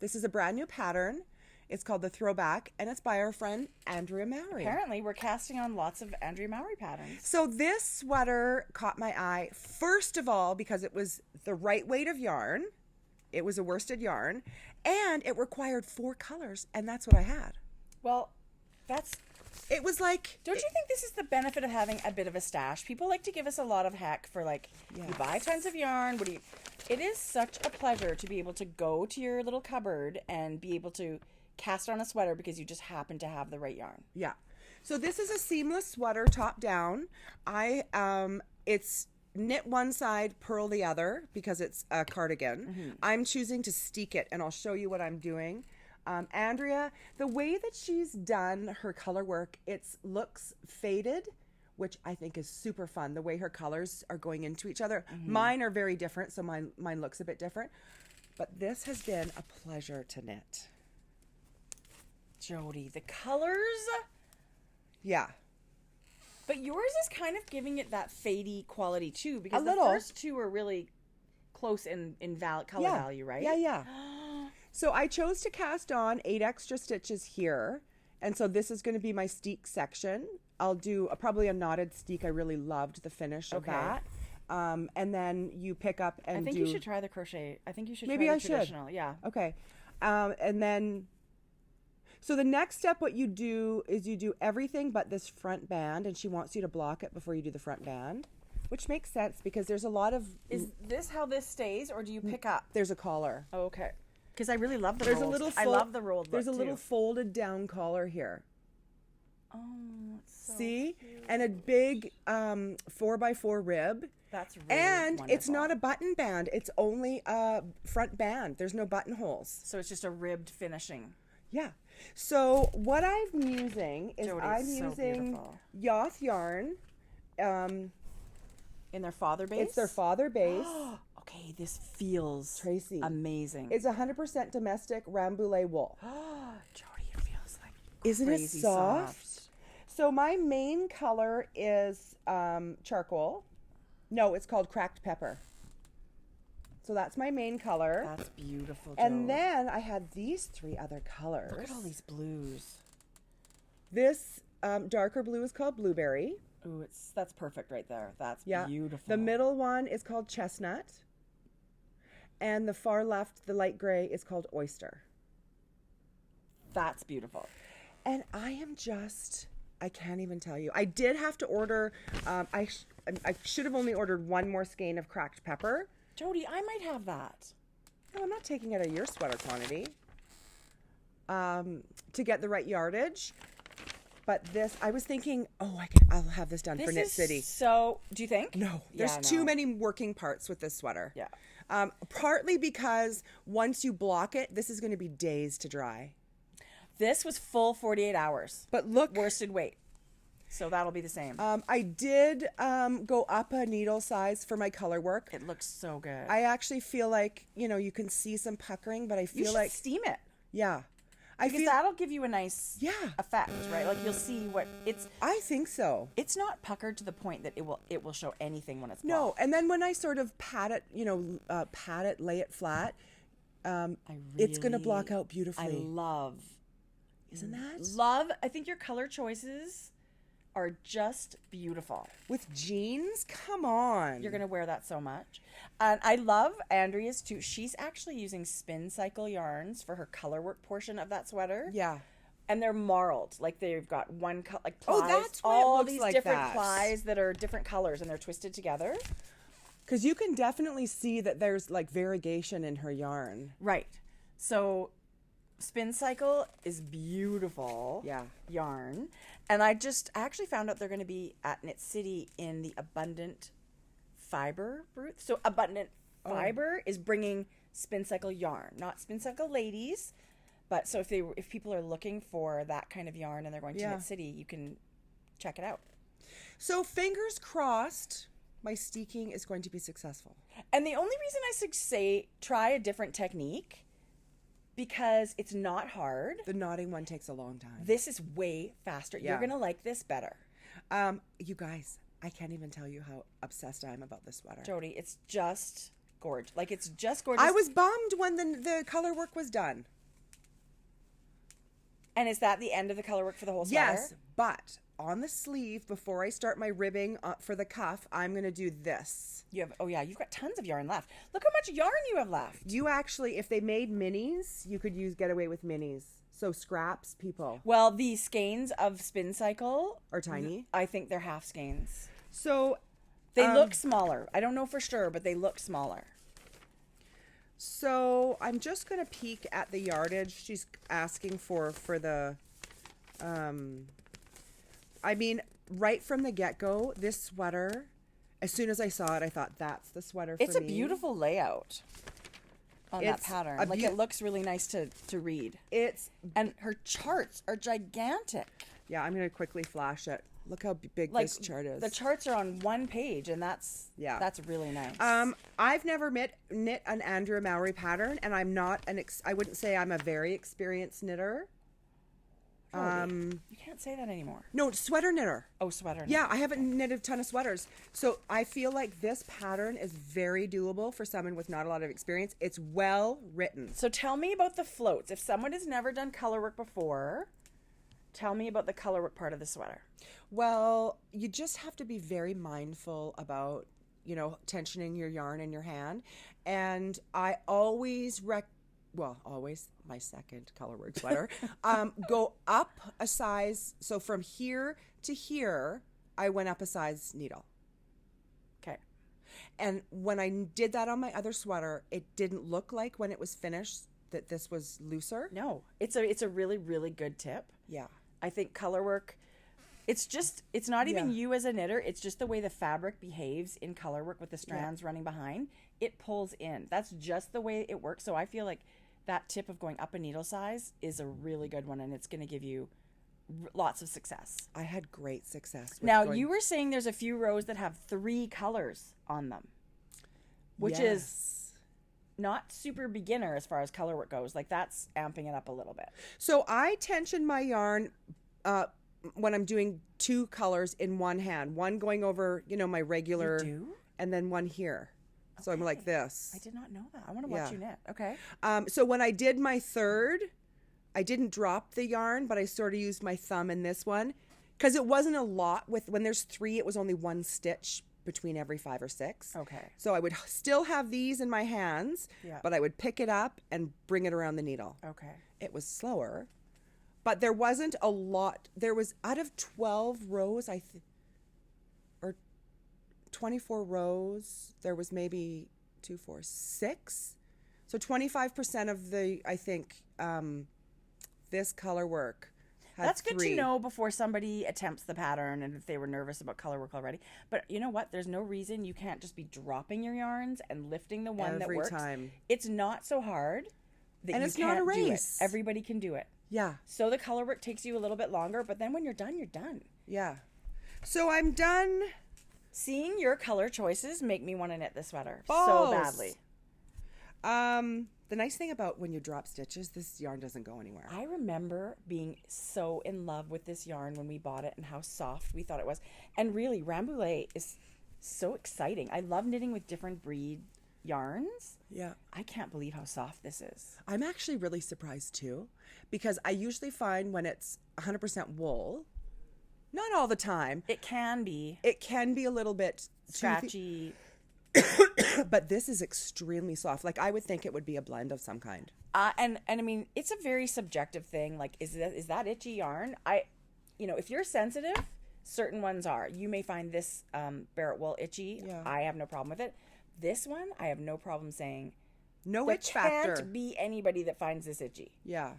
This is a brand new pattern. It's called the Throwback, and it's by our friend Andrea Mowry. Apparently, we're casting on lots of Andrea Mowry patterns. So this sweater caught my eye, first of all, because it was the right weight of yarn. It was a worsted yarn, and it required 4 colors, and that's what I had. Well, it was like... Don't you think this is the benefit of having a bit of a stash? People like to give us a lot of heck for like, you buy tons of yarn. It is such a pleasure to be able to go to your little cupboard and be able to cast on a sweater because you just happen to have the right yarn. Yeah. So this is a seamless sweater, top down. It's knit one side, purl the other because it's a cardigan. Mm-hmm. I'm choosing to steek it, and I'll show you what I'm doing. Andrea, the way that she's done her color work, it looks faded, which I think is super fun. The way her colors are going into each other. Mm-hmm. Mine are very different, so mine looks a bit different. But this has been a pleasure to knit. Jodi, the colors? Yeah. But yours is kind of giving it that fadey quality too, because the first two are really close in color value, right? Yeah. So I chose to cast on 8 extra stitches here. And so this is going to be my steek section. I'll do probably a knotted steek. I really loved the finish of that. And then you pick up and I think you should try the crochet. I think you should maybe try the traditional. Yeah. Okay. And then... So the next step, what you do is you do everything but this front band, and she wants you to block it before you do the front band, which makes sense because there's a lot of... Is this how this stays, or do you pick up? There's a collar. Oh, okay. Because I really love the rolls. I love the rolled look, There's a little folded down collar here. Oh, it's so See? cute. And a big 4x4 rib. That's really And wonderful. It's not a button band. It's only a front band. There's no buttonholes. So it's just a ribbed finishing. Yeah. So what I'm using is Jodi, I'm so using beautiful. Yoth yarn. In their father base? It's their father base. Okay, this feels Tracie. amazing. It's 100% domestic Rambouillet wool. Jodi, it feels like Isn't it crazy soft? So my main color is charcoal. No, it's called cracked pepper. So that's my main color. That's beautiful, And then I had these 3 other colors. Look at all these blues. This darker blue is called blueberry. Ooh, that's perfect right there. That's beautiful. The middle one is called chestnut. And the far left, the light gray, is called oyster. That's beautiful. And I am just... I can't even tell you. I did have to order... I should have only ordered 1 more skein of cracked pepper. Jodi, I might have that. No, I'm not taking it out of your sweater quantity. To get the right yardage. But this, I was thinking, I'll have this done for Knit City. So, do you think? No, there's too many working parts with this sweater. Yeah. Partly because once you block it, this is going to be days to dry. This was full 48 hours. But look. Worsted weight. So that'll be the same. I did go up a needle size for my color work. It looks so good. I actually feel like, you can see some puckering, but I feel you should like... steam it. Yeah. Because that'll give you a nice effect, right? Like you'll see what it's... I think so. It's not puckered to the point that it will show anything when it's blocked. No, and then when I sort of pat it, lay it flat, it's going to block out beautifully. I love... Isn't that? Love. I think your color choices are just beautiful. With jeans? Come on. You're going to wear that so much. And I love Andrea's too. She's actually using spin cycle yarns for her color work portion of that sweater. Yeah. And they're marled, like they've got one color, like plies. Oh, that's why all it looks these like different that. plies that are different colors, and they're twisted together. Because you can definitely see that there's like variegation in her yarn. Right. So Spin Cycle is beautiful yarn. And I actually found out they're going to be at Knit City in the Abundant Fiber booth. So Abundant Fiber is bringing Spin Cycle yarn, not Spin Cycle ladies. But so if people are looking for that kind of yarn and they're going to Knit City, you can check it out. So fingers crossed, my steeking is going to be successful. And the only reason I say try a different technique, because it's not hard. The knotting one takes a long time. This is way faster. Yeah. You're going to like this better. You guys, I can't even tell you how obsessed I am about this sweater. Jodi, it's just gorgeous. Like, it's just gorgeous. I was bummed when the color work was done. And is that the end of the color work for the whole sweater? Yes, but on the sleeve, before I start my ribbing for the cuff, I'm going to do this. You've got tons of yarn left. Look how much yarn you have left. You actually, if they made minis, you could get away with minis. So scraps, people. Well, the skeins of Spin Cycle are tiny. I think they're half skeins. So they look smaller. I don't know for sure, but they look smaller. So I'm just going to peek at the yardage she's asking for the, I mean, right from the get-go, this sweater, as soon as I saw it, I thought, that's the sweater for me. It's a beautiful layout on that pattern. Like, it looks really nice to read. And her charts are gigantic. Yeah, I'm going to quickly flash it. Look how big this chart is. The charts are on one page, and that's really nice. I've never knit an Andrea Mowry pattern, and I'm not I wouldn't say I'm a very experienced knitter. You can't say that anymore. No, sweater knitter. Oh, sweater knitter. Yeah, I haven't knitted a ton of sweaters. So I feel like this pattern is very doable for someone with not a lot of experience. It's well written. So tell me about the floats. If someone has never done color work before, tell me about the color work part of the sweater. Well, you just have to be very mindful about, tensioning your yarn in your hand. And I always always my second color work sweater, go up a size. So from here to here, I went up a size needle. Okay. And when I did that on my other sweater, it didn't look like when it was finished that this was looser. No, it's a really, really good tip. Yeah. I think color work, it's not even you as a knitter, it's just the way the fabric behaves in color work with the strands running behind. It pulls in. That's just the way it works. So I feel like that tip of going up a needle size is a really good one, and it's going to give you lots of success. I had great success. Now, you were saying there's a few rows that have 3 colors on them, which is not super beginner as far as color work goes. Like, that's amping it up a little bit. So I tension my yarn when I'm doing 2 colors in one hand, one going over, my regular, you do? And then one here. So I'm like this. I did not know that. I want to watch you knit. Okay. So when I did my third, I didn't drop the yarn, but I sort of used my thumb in this one because it wasn't a lot. When there's 3, it was only 1 stitch between every 5 or 6. Okay. So I would still have these in my hands, but I would pick it up and bring it around the needle. Okay. It was slower, but there wasn't a lot. There was out of 12 rows, or 24 rows, there was maybe 2, 4, 6. So 25% of this color work had That's good 3. to know before somebody attempts the pattern and if they were nervous about color work already. But you know what? There's no reason you can't just be dropping your yarns and lifting the one that works. Every time. It's not so hard that and you it's can't not a do it. race. Everybody can do it. Yeah. So the color work takes you a little bit longer, but then when you're done, you're done. Yeah. So I'm done. Seeing your color choices make me want to knit this sweater Balls. so badly. The nice thing about when you drop stitches, this yarn doesn't go anywhere. I remember being so in love with this yarn when we bought it and how soft we thought it was. And really, Rambouillet is so exciting. I love knitting with different breed yarns. Yeah. I can't believe how soft this is. I'm actually really surprised too, because I usually find when it's 100% wool, not all the time. It can be. It can be a little bit scratchy. But this is extremely soft. Like, I would think it would be a blend of some kind. And I mean, it's a very subjective thing. Like, is that itchy yarn? If you're sensitive, certain ones are. You may find this Barrett wool itchy. Yeah. I have no problem with it. This one, I have no problem saying. No there itch factor. Can't be anybody that finds this itchy. Yeah.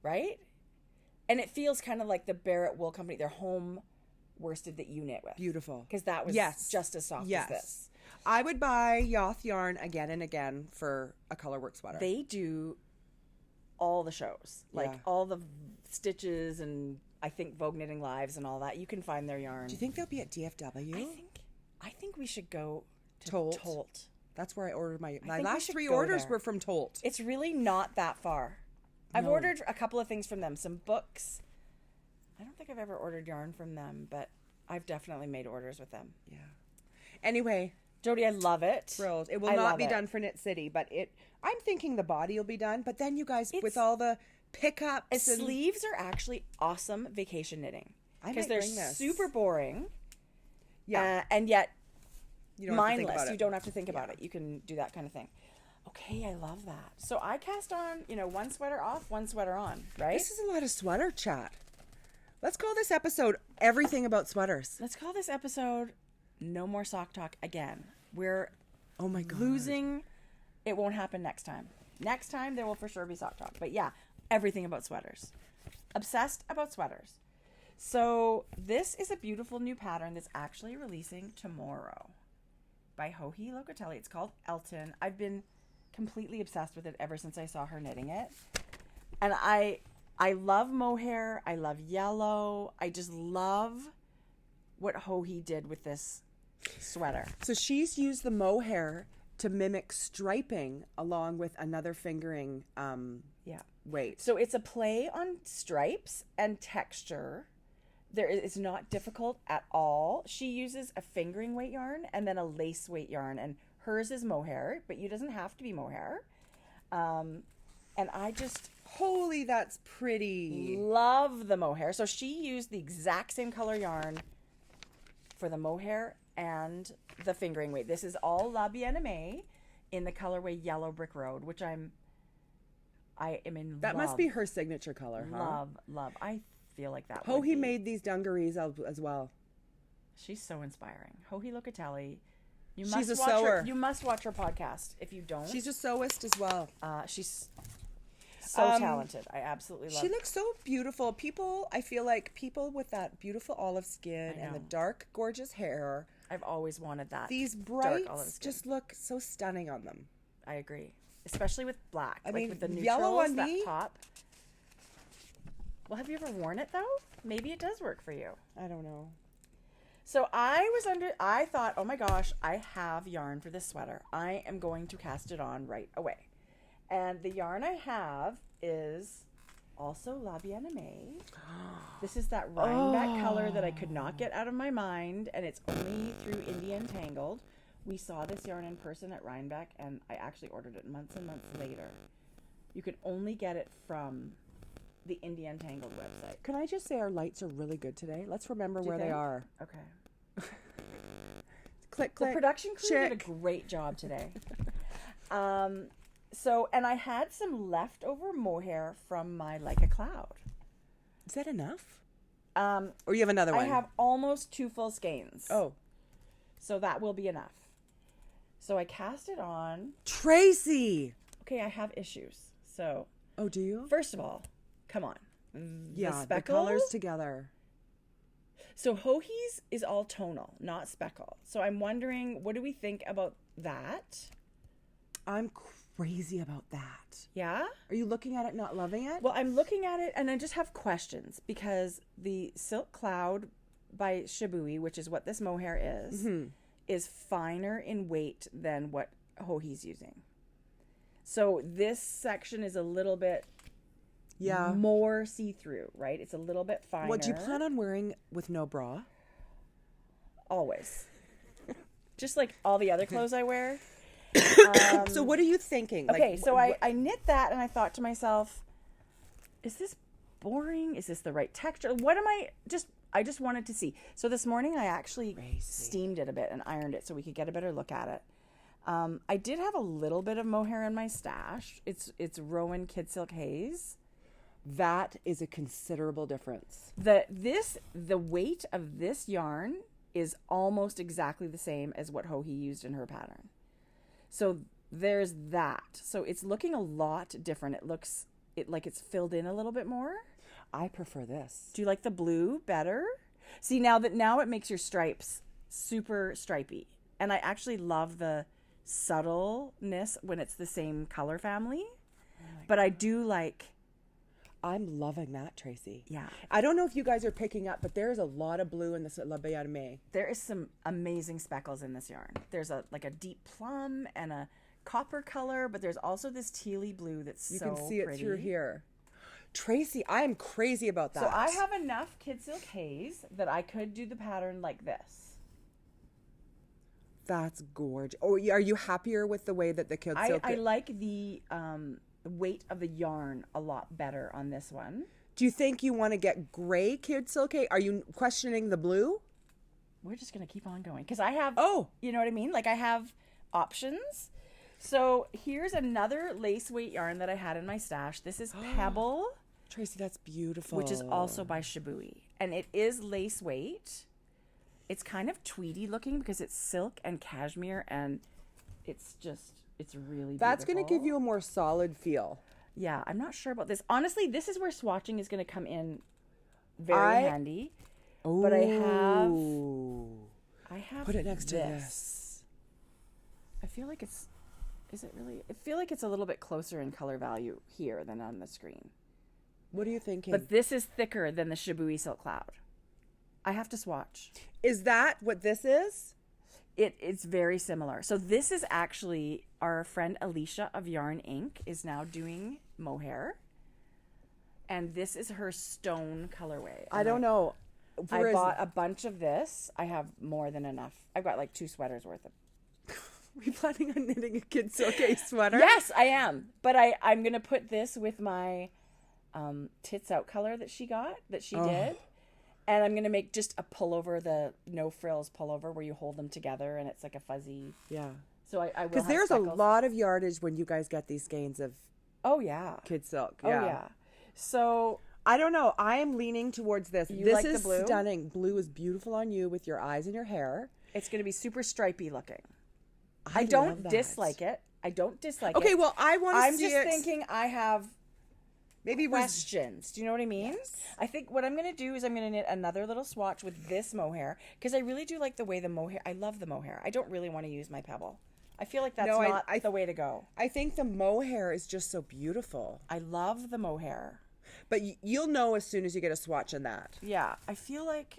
Right? And it feels kind of like the Barrett Wool Company, their home worsted that you knit with. Beautiful. Because that was just as soft as this. I would buy Yoth yarn again and again for a colorwork sweater. They do all the shows. Like all the stitches and I think Vogue Knitting Lives and all that. You can find their yarn. Do you think they'll be at DFW? I think we should go to Tolt. That's where I ordered my last 3 go orders there. were from Tolt. It's really not that far. I've ordered a couple of things from them, some books. I don't think I've ever ordered yarn from them, but I've definitely made orders with them. Yeah. Anyway, Jodi, I love it. Thrilled. It will not be done for Knit City, but I'm thinking the body will be done. But then you guys, with all the pickups, sleeves are actually awesome vacation knitting because they're bring this. super boring. Yeah, and yet you don't mindless. Have to think about it. You don't have to think about it. You can do that kind of thing. Okay, I love that. So I cast on, one sweater off, one sweater on, right? This is a lot of sweater chat. Let's call this episode Everything About Sweaters. Let's call this episode No More Sock Talk Again. We're losing. It won't happen next time. Next time there will for sure be sock talk. But yeah, everything about sweaters. Obsessed about sweaters. So this is a beautiful new pattern that's actually releasing tomorrow by Joji Locatelli. It's called Elton. I've been completely obsessed with it ever since I saw her knitting it. And I love mohair. I love yellow. I just love what Joji did with this sweater. So she's used the mohair to mimic striping along with another fingering weight. So it's a play on stripes and texture. It's not difficult at all. She uses a fingering weight yarn and then a lace weight yarn, and hers is mohair, but you doesn't have to be mohair. And I just holy, that's pretty. Love the mohair. So she used the exact same color yarn for the mohair and the fingering weight. This is all La Bien-Aimée in the colorway Yellow Brick Road, which I am in love. That must be her signature color, huh? Love. I feel like that. Joji made these dungarees as well. She's so inspiring. Joji Locatelli. She's a sewer. You must watch her podcast. If you don't, she's a sewist as well. She's so talented. I absolutely love. She looks so beautiful. I feel like people with that beautiful olive skin and the dark, gorgeous hair. I've always wanted that. These brights just look so stunning on them. I agree, especially with black. I mean, with the neutrals, yellow on that me. pop. Well, have you ever worn it though? Maybe it does work for you. I don't know. So I thought, oh my gosh, I have yarn for this sweater. I am going to cast it on right away. And the yarn I have is also La Bien-Aimée. This is that Rhinebeck color that I could not get out of my mind, and it's only through Indian Tangled. We saw this yarn in person at Rhinebeck, and I actually ordered it months and months later. You could only get it from the Indian Tangled website. Can I just say our lights are really good today? Let's remember where they are. Okay. Click, click. The production crew check. did a great job today. And I had some leftover mohair from my Like a Cloud. Is that enough? Or you have another one? I have almost 2 full skeins. Oh. So that will be enough. So I cast it on. Tracie! Okay, I have issues. So. Oh, do you? First of all, come on. The colors together. So Joji's is all tonal, not speckle. So I'm wondering, what do we think about that? I'm crazy about that. Yeah? Are you looking at it, not loving it? Well, I'm looking at it, and I just have questions, because the Silk Cloud by Shibui, which is what this mohair is finer in weight than what Joji's using. So this section is a little bit more see-through, right? It's a little bit finer. What do you plan on wearing with no bra? Always. Just like all the other clothes I wear. So what are you thinking? Okay, so I knit that, and I thought to myself, is this boring? Is this the right texture? What am I just wanted to see. So this morning I actually steamed it a bit and ironed it so we could get a better look at it. I did have a little bit of mohair in my stash. It's Rowan Kid Silk Haze. That is a considerable difference. The weight of this yarn is almost exactly the same as what Joji used in her pattern. So there's that. So it's looking a lot different. It looks like it's filled in a little bit more. I prefer this. Do you like the blue better? See, now it makes your stripes super stripy. And I actually love the subtleness when it's the same color family. But I do like... I'm loving that, Tracie. Yeah. I don't know if you guys are picking up, but there's a lot of blue in this La Bayarme. There is some amazing speckles in this yarn. There's a deep plum and a copper color, but there's also this tealy blue that's so pretty. You can see it through here. Tracie, I am crazy about that. So I have enough Kid Silk Haze that I could do the pattern like this. That's gorgeous. Oh, are you happier with the way that the Kid Silk... I like the weight of the yarn a lot better on this one. Do you think you want to get gray Kid Silk Haze? Are you questioning the blue? We're just going to keep on going because I have... Oh! You know what I mean? Like I have options. So here's another lace weight yarn that I had in my stash. This is Pebble. Tracie, that's beautiful. Which is also by Shibui. And it is lace weight. It's kind of tweedy looking because it's silk and cashmere and it's really beautiful. That's going to give you a more solid feel. Yeah, I'm not sure about this. Honestly, this is where swatching is going to come in very handy. Oh. But I have Put it next to this. I feel like is it really? I feel like it's a little bit closer in color value here than on the screen. What are you thinking? But this is thicker than the Shibui Silk Cloud. I have to swatch. Is that what this is? It's very similar. So this is actually our friend Alicia of Yarn Inc. is now doing mohair. And this is her stone colorway. I don't know. I bought a bunch of this. I have more than enough. I've got like 2 sweaters worth of. Are you planning on knitting a Kid Silk Haze sweater? Yes, I am. But I'm going to put this with my tits out color that she did. And I'm going to make just a pullover, the no frills pullover where you hold them together and it's like a fuzzy. Yeah. So I will. Because there's a lot of yardage when you guys get these skeins of Kid Silk. Yeah. Oh, yeah. So I don't know. I am leaning towards this. This like is the blue? Stunning. Blue is beautiful on you with your eyes and your hair. It's going to be super stripy looking. I don't dislike it. Okay, well, I want to see it. I'm just thinking I have maybe questions. Do you know what I mean? Yes. I think what I'm going to do is I'm going to knit another little swatch with this mohair because I really do like the way the mohair. I love the mohair. I don't really want to use my pebble. I feel like that's not the way to go. I think the mohair is just so beautiful. I love the mohair. But you'll know as soon as you get a swatch on that. Yeah, I feel like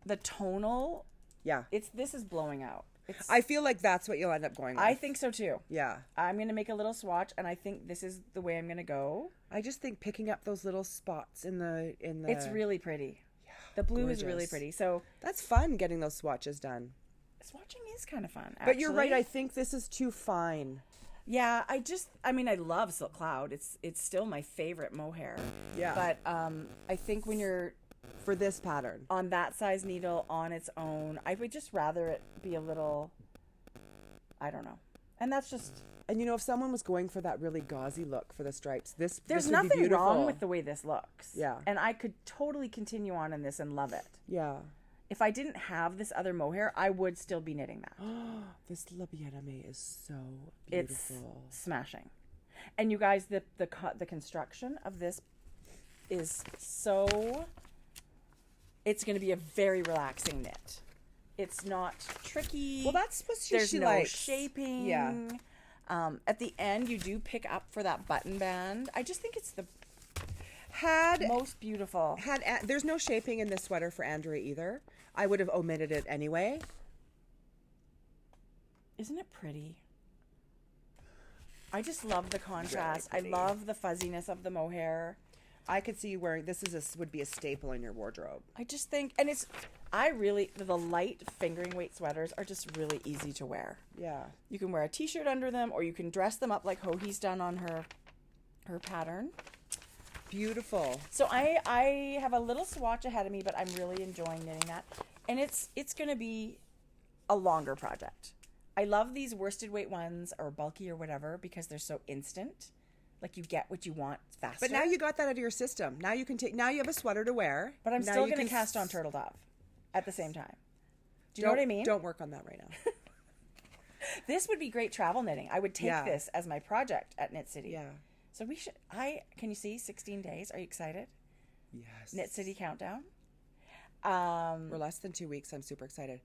the tonal. Yeah, this is blowing out. I feel like that's what you'll end up going with. I think so too. Yeah. I'm going to make a little swatch and I think this is the way I'm going to go. I just think picking up those little spots in the It's really pretty. Yeah. The blue is really pretty. So that's fun getting those swatches done. Swatching is kind of fun, actually. But you're right, I think this is too fine. Yeah, I love Silk Cloud. It's still my favorite mohair. Yeah. But I think when you're for this pattern on that size needle on its own, I would just rather it be a little, I don't know. And that's just. And if someone was going for that really gauzy look for the stripes, there's nothing wrong with the way this looks. Yeah. And I could totally continue on in this and love it. Yeah. If I didn't have this other mohair, I would still be knitting that. This La Bayarme is so beautiful. It's smashing. And you guys, the construction of this is so. It's going to be a very relaxing knit. It's not tricky. Well, that's what she There's no likes. shaping. Yeah. At the end, you do pick up for that button band. I just think it's the most beautiful. There's no shaping in this sweater for Andrea either. I would have omitted it anyway. Isn't it pretty? I just love the contrast. Really I love the fuzziness of the mohair. I could see you wearing this. Would be a staple in your wardrobe. I just think, and the light fingering weight sweaters are just really easy to wear. Yeah. You can wear a t-shirt under them, or you can dress them up like Joji's done on her pattern. Beautiful. So I have a little swatch ahead of me, but I'm really enjoying knitting that. And it's going to be a longer project. I love these worsted weight ones or bulky or whatever because they're so instant. Like you get what you want faster. But now you got that out of your system. Now you can take. Now you have a sweater to wear. But I'm still going to cast on Turtle Dove at the same time. Do you know what I mean? Don't work on that right now. This would be great travel knitting. I would take this as my project at Knit City. Yeah. So we should. Can you see 16 days? Are you excited? Yes. Knit City countdown. We're less than 2 weeks. I'm super excited.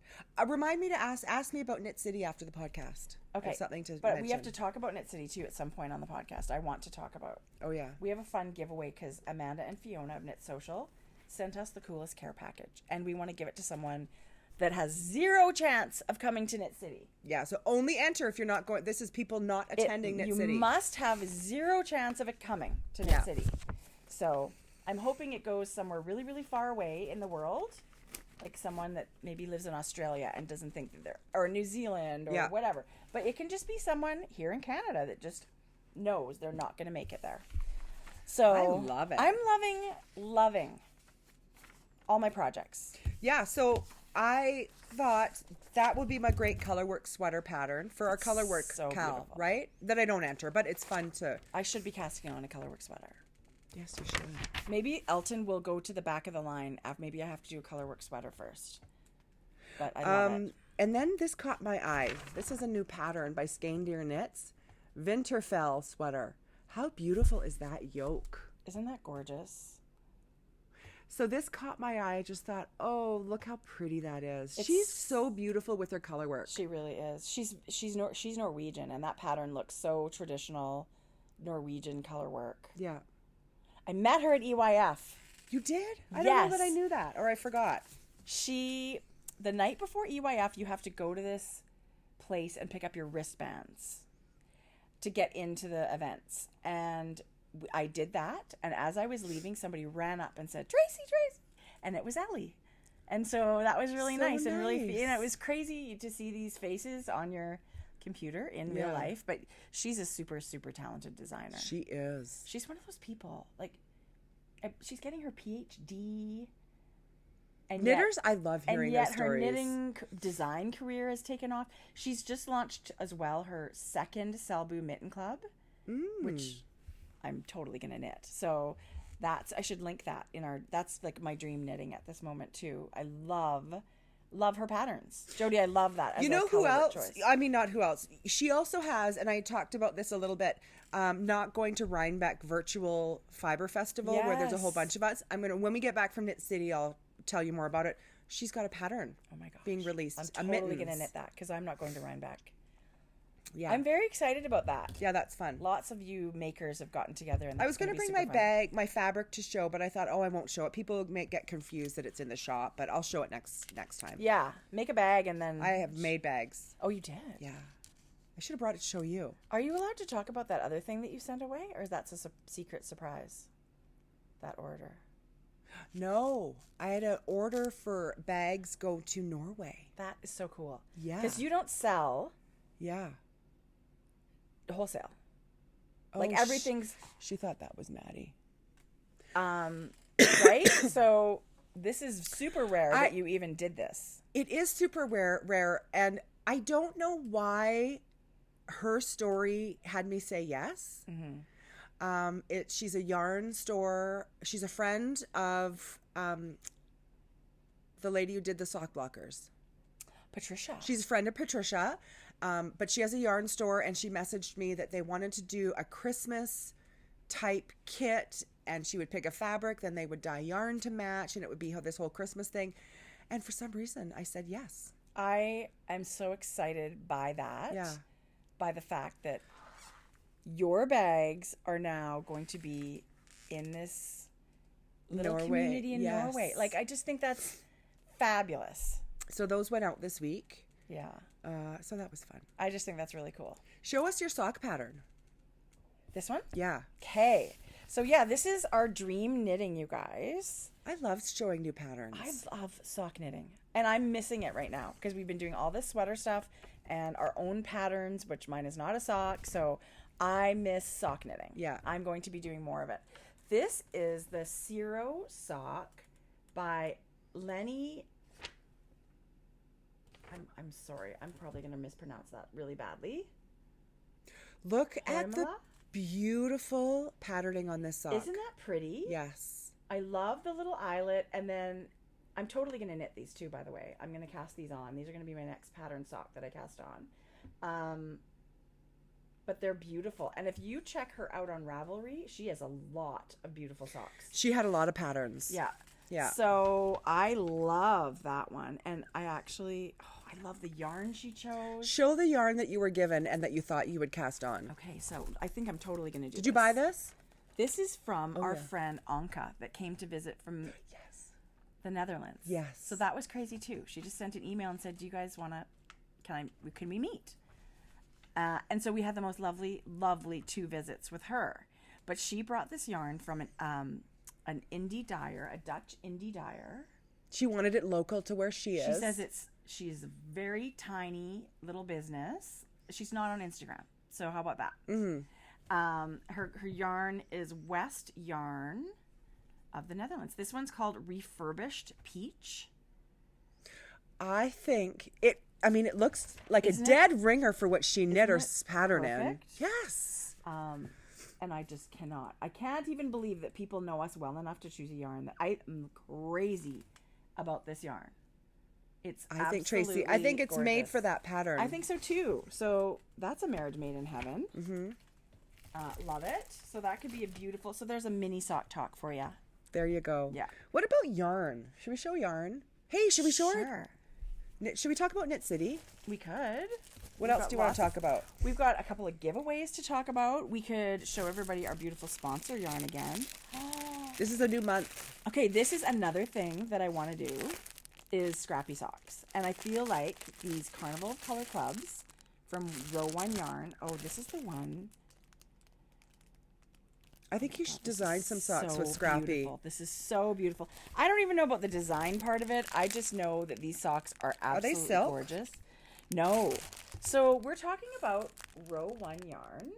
Remind me to ask me about Knit City after the podcast. Okay. There's something to but mention. we have to talk about Knit City too at some point on the podcast. I want to talk about. Oh yeah. We have a fun giveaway because Amanda and Fiona of Knit Social sent us the coolest care package, and we want to give it to someone that has 0 chance of coming to Knit City. Yeah. So only enter if you're not going. This is people not attending Knit City. You must have 0 chance of it coming to Knit City. So I'm hoping it goes somewhere really, really far away in the world. Like someone that maybe lives in Australia and doesn't think that they're, or New Zealand or whatever. But it can just be someone here in Canada that just knows they're not going to make it there. So I love it. I'm loving all my projects. Yeah. So I thought that would be my great colorwork sweater pattern for our colorwork so Cal, beautiful. right? That I don't enter, but it's fun to. I should be casting on a colorwork sweater. Yes, you should. Maybe Elton will go to the back of the line. Maybe I have to do a colorwork sweater first. But I love it. And then this caught my eye. This is a new pattern by Skandir Knits. Winterfell sweater. How beautiful is that yoke? Isn't that gorgeous? So this caught my eye. I just thought, oh, look how pretty that is. She's so beautiful with her colorwork. She really is. She's Norwegian, and that pattern looks so traditional Norwegian colorwork. Yeah. I met her at EYF. You did? I don't know that I knew that, or I forgot. The night before EYF, you have to go to this place and pick up your wristbands to get into the events. And I did that. And as I was leaving, somebody ran up and said, Tracie. And it was Ellie. And so that was really nice. And really, it was crazy to see these faces on your computer in real life. But she's a super, super talented designer. She is. She's one of those people. Like, she's getting her PhD. And Knitters, I love hearing their stories. And yet her knitting design career has taken off. She's just launched as well her second Selbu Mitten Club, which I'm totally going to knit. So I should link that that's like my dream knitting at this moment too. I love her patterns. Jodi, I love that. You know who else? Choice. I mean, not who else. She also has, and I talked about this a little bit, not going to Rhinebeck Virtual Fiber Festival where there's a whole bunch of us. When we get back from Knit City, I'll tell you more about it. She's got a pattern being released. I'm totally going to knit that because I'm not going to Rhinebeck. Yeah. I'm very excited about that. Yeah, that's fun. Lots of you makers have gotten together. And I was going to bring my fabric to show, but I thought, I won't show it. People may get confused that it's in the shop, but I'll show it next time. Yeah, make a bag and then... I have made bags. Oh, you did? Yeah. I should have brought it to show you. Are you allowed to talk about that other thing that you sent away, or is that a secret surprise, that order? No, I had an order for bags go to Norway. That is so cool. Yeah. Because you don't sell... Yeah. Wholesale. Oh, like everything's... She thought that was Maddie. Right? So this is super rare that you even did this. It is super rare, and I don't know why her story had me say yes. Mm-hmm. She's a yarn store. She's a friend of the lady who did the sock blockers. Patricia. She's a friend of Patricia. But she has a yarn store, and she messaged me that they wanted to do a Christmas type kit, and she would pick a fabric, then they would dye yarn to match, and it would be this whole Christmas thing. And for some reason, I said yes. I am so excited by that. Yeah. By the fact that your bags are now going to be in this little community in Norway. Like, I just think that's fabulous. So those went out this week. Yeah. So that was fun. I just think that's really cool. Show us your sock pattern. This one? Yeah. Okay. So yeah, this is our dream knitting, you guys. I love showing new patterns. I love sock knitting. And I'm missing it right now because we've been doing all this sweater stuff and our own patterns, which mine is not a sock. So I miss sock knitting. Yeah. I'm going to be doing more of it. This is the Ciro sock by Lenny. I'm sorry. I'm probably going to mispronounce that really badly. Look at the beautiful patterning on this sock. Isn't that pretty? Yes. I love the little eyelet, and then I'm totally going to knit these too, by the way. I'm going to cast these on. These are going to be my next pattern sock that I cast on. But they're beautiful. And if you check her out on Ravelry, she has a lot of beautiful socks. She had a lot of patterns. Yeah. Yeah. So I love that one. And I actually, I love the yarn she chose. Show the yarn that you were given and that you thought you would cast on. Okay, so I think I'm totally going to do this. Did you buy this? This is from our friend Anka that came to visit from the Netherlands. Yes. So that was crazy too. She just sent an email and said, do you guys want to, can we meet? And so we had the most lovely 2 visits with her. But she brought this yarn from an indie dyer, a Dutch indie dyer. She wanted it local to where she is. She says she's a very tiny little business. She's not on Instagram. So how about that? Mm-hmm. Her yarn is West Yarn of the Netherlands. This one's called Refurbished Peach. I think it looks like a dead ringer for what she knit her pattern in. Yes. And I just cannot. I can't even believe that people know us well enough to choose a yarn that I am crazy about this yarn. I think Tracie, it's gorgeous. made for that pattern. I think so too. So that's a marriage made in heaven. Mm-hmm. Love it. So that could be a beautiful. So there's a mini sock talk for you. There you go. Yeah. What about yarn? Should we show yarn? Hey, should we show her? Should we talk about Knit City? We could. What else do you want to talk about? We've got a couple of giveaways to talk about. We could show everybody our beautiful sponsor yarn again. This is a new month. Okay, this is another thing that I want to do is scrappy socks. And I feel like these Carnival of Color Clubs from Row 1 Yarn. Oh, this is the one. I think you should design some socks with Scrappy. Beautiful. This is so beautiful. I don't even know about the design part of it. I just know that these socks are absolutely gorgeous. No. So we're talking about Row 1 Yarn.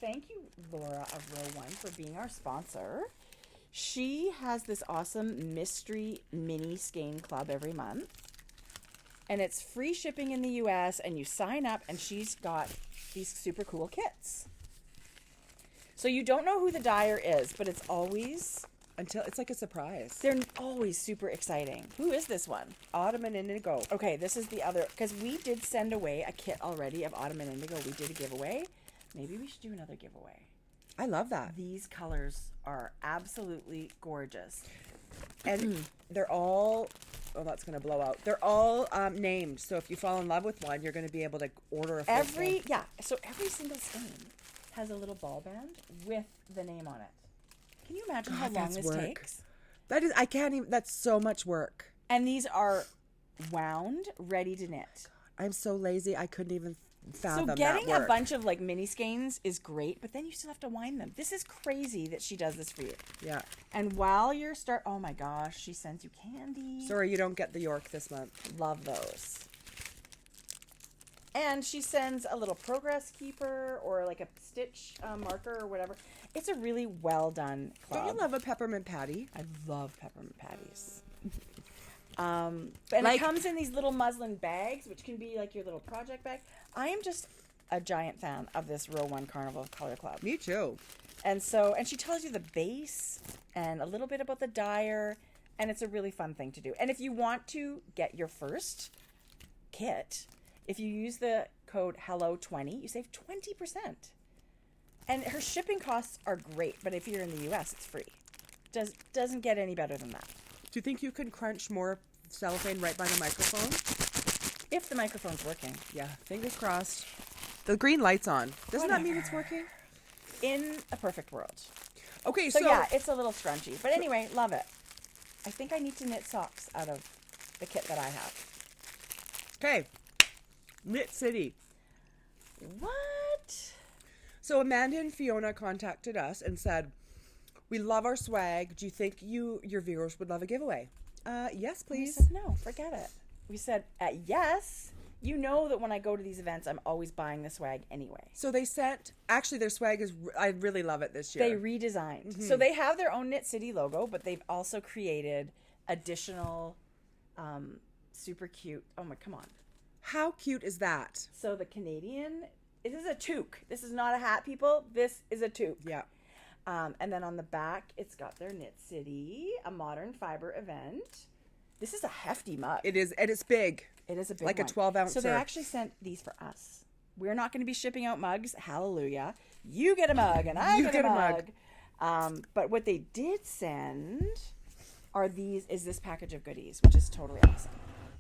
Thank you, Laura of Row 1, for being our sponsor. She has this awesome mystery mini skein club every month. And it's free shipping in the US, and you sign up, and she's got these super cool kits. So you don't know who the dyer is, but it's always... Until it's like a surprise. They're always super exciting. Who is this one? Autumn and Indigo. Okay, this is the other... Because we did send away a kit already of Autumn and Indigo. We did a giveaway. Maybe we should do another giveaway. I love that. These colors are absolutely gorgeous. And they're all... Oh, that's going to blow out. They're all named. So if you fall in love with one, you're going to be able to order a full one. Yeah. So every single skein has a little ball band with the name on it. Can you imagine how long this takes? I can't even... That's so much work. And these are wound, ready to knit. I'm so lazy. I couldn't even fathom that So getting work. a bunch of like mini skeins is great, but then you still have to wind them. This is crazy that she does this for you. Yeah. And while you're oh my gosh, she sends you candy. Sorry, you don't get the York this month. Love those. And she sends a little progress keeper or like a stitch marker or whatever. It's a really well done club. Don't you love a peppermint patty? I love peppermint patties. And it comes in these little muslin bags, which can be like your little project bag. I am just a giant fan of this Row 1 Carnival Color Club. Me too. And she tells you the base and a little bit about the dyer, and it's a really fun thing to do. And if you want to get your first kit, if you use the code HELLO20, you save 20%. And her shipping costs are great, but if you're in the US, it's free. Doesn't get any better than that. Do you think you can crunch more cellophane right by the microphone? If the microphone's working. Yeah, fingers crossed. The green light's on. Doesn't that mean it's working? In a perfect world. Okay, so yeah, it's a little scrunchy. But anyway, love it. I think I need to knit socks out of the kit that I have. Okay. Knit City. What? So Amanda and Fiona contacted us and said, we love our swag. Do you think your viewers would love a giveaway? Yes, please. We said, no, forget it. We said, yes. You know that when I go to these events, I'm always buying the swag anyway. So they sent, actually their swag is, I really love it this year. They redesigned. Mm-hmm. So they have their own Knit City logo, but they've also created additional Super cute. Oh my, come on. How cute is that? So the Canadian, this is a toque. This is not a hat, people. This is a toque. Yeah. And then on the back, it's got their Knit City, a modern fiber event. This is a hefty mug. It is, and it's big. It is a big like one. a 12-ounce. So they actually sent these for us. We're not going to be shipping out mugs. Hallelujah. You get a mug and I get a mug. But what they did send is this package of goodies, which is totally awesome.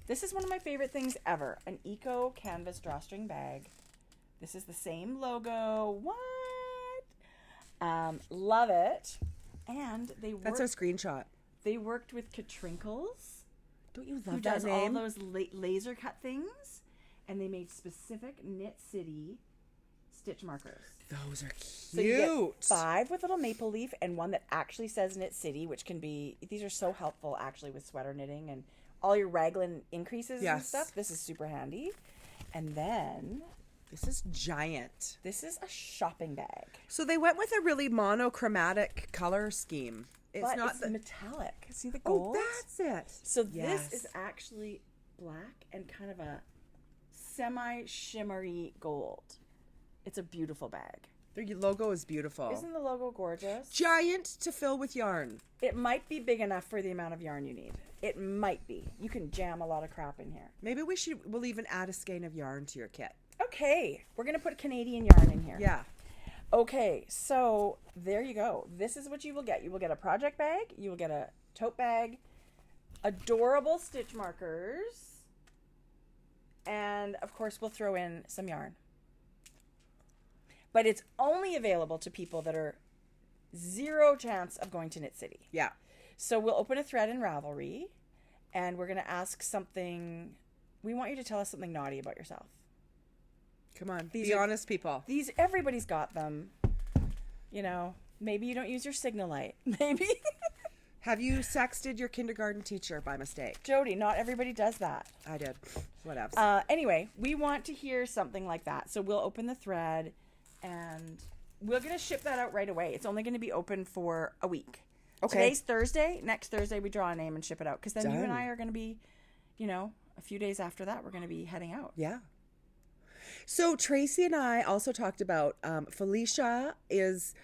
This is one of my favorite things ever. An eco canvas drawstring bag. This is the same logo. What? Love it. And that's a screenshot. They worked with Katrinkles. Don't you love who that does name? all those laser cut things, and they made specific Knit City stitch markers. Those are cute. So you get 5 with little maple leaf and one that actually says Knit City, which can be, these are so helpful actually with sweater knitting and all your raglan increases and stuff. This is super handy. And then this is giant. This is a shopping bag. So they went with a really monochromatic color scheme. It's metallic. See the gold? Oh, that's it. So this is actually black and kind of a semi-shimmery gold. It's a beautiful bag. The logo is beautiful. Isn't the logo gorgeous? Giant to fill with yarn. It might be big enough for the amount of yarn you need. It might be. You can jam a lot of crap in here. Maybe we'll even add a skein of yarn to your kit. Okay. We're going to put Canadian yarn in here. Yeah. Okay, so there you go. This is what you will get. You will get a project bag. You will get a tote bag, adorable stitch markers, and of course we'll throw in some yarn. But it's only available to people that are 0 chance of going to Knit City. Yeah. So we'll open a thread in Ravelry, and we're going to ask something. We want you to tell us something naughty about yourself. Come on, be honest, people. Everybody's got them. You know, maybe you don't use your signal light. Maybe. Have you sexted your kindergarten teacher by mistake? Jodi, not everybody does that. I did. Whatevs. Anyway, we want to hear something like that. So we'll open the thread, and we're going to ship that out right away. It's only going to be open for a week. Okay. Today's Thursday. Next Thursday, we draw a name and ship it out. Because then you and I are going to be, a few days after that, we're going to be heading out. Yeah. So Tracie and I also talked about Felicia is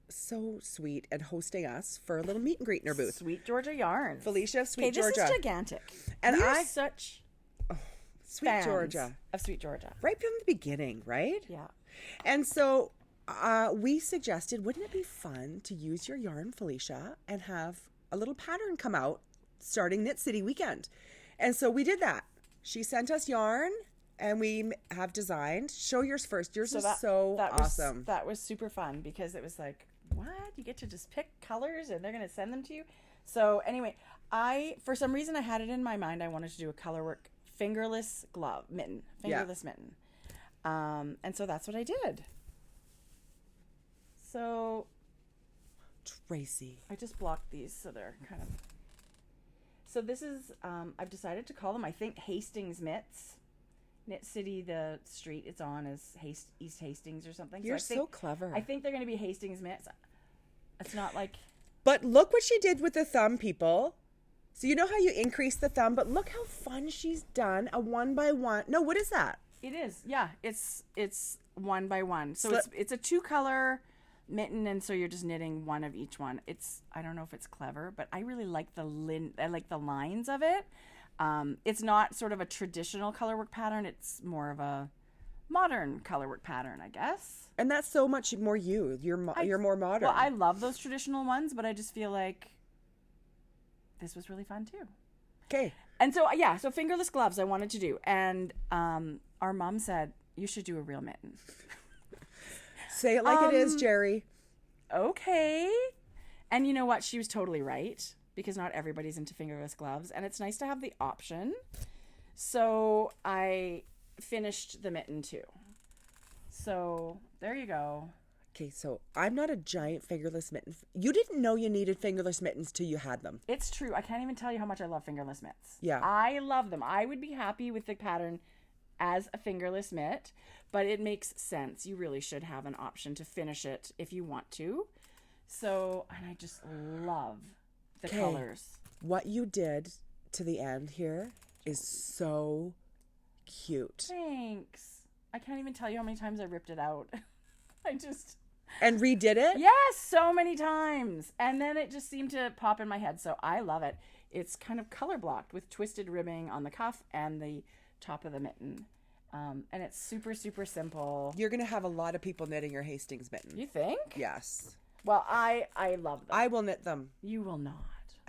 so sweet and hosting us for a little meet and greet in her booth. Sweet Georgia Yarns. Felicia of Sweet Georgia. This is gigantic. And we're such Sweet Georgia. Of Sweet Georgia. Right from the beginning, right? Yeah. And so we suggested, wouldn't it be fun to use your yarn, Felicia, and have a little pattern come out starting Knit City weekend? And so we did that. She sent us yarn. And we have designed. Show yours first. Yours is so awesome. That was super fun because it was like, what? You get to just pick colors and they're going to send them to you? So anyway, for some reason, I had it in my mind. I wanted to do a colorwork fingerless mitten. And so that's what I did. So Tracie. I just blocked these so they're kind of... So this is, I've decided to call them, I think, Hastings mitts. Knit City, the street it's on is East Hastings or something. You're so clever. I think they're going to be Hastings mitts. It's not like... But look what she did with the thumb, people. So you know how you increase the thumb, but look how fun she's done a 1x1. No, what is that? It is. Yeah, it's 1x1. So it's a 2-color mitten, and so you're just knitting one of each one. I don't know if it's clever, but I really like the lines of it. It's not sort of a traditional colorwork pattern. It's more of a modern colorwork pattern, I guess. And that's so much more you. You're more modern. Well, I love those traditional ones, but I just feel like this was really fun too. Okay. And so, yeah, so fingerless gloves I wanted to do. And our mom said, you should do a real mitten. Say it like it is, Jerry. Okay. And you know what? She was totally right. Because not everybody's into fingerless gloves, and it's nice to have the option. So I finished the mitten too. So there you go. Okay, so I'm not a giant fingerless mitten. You didn't know you needed fingerless mittens till you had them. It's true. I can't even tell you how much I love fingerless mitts. Yeah. I love them. I would be happy with the pattern as a fingerless mitt, but it makes sense. You really should have an option to finish it if you want to. So, and I just love the colors. What you did to the end here is so cute. Thanks. I can't even tell you how many times I ripped it out. And redid it? Yes, so many times. And then it just seemed to pop in my head. So I love it. It's kind of color blocked with twisted ribbing on the cuff and the top of the mitten. And it's super, super simple. You're going to have a lot of people knitting your Hastings mitten. You think? Yes. Well, I love them. I will knit them. You will not.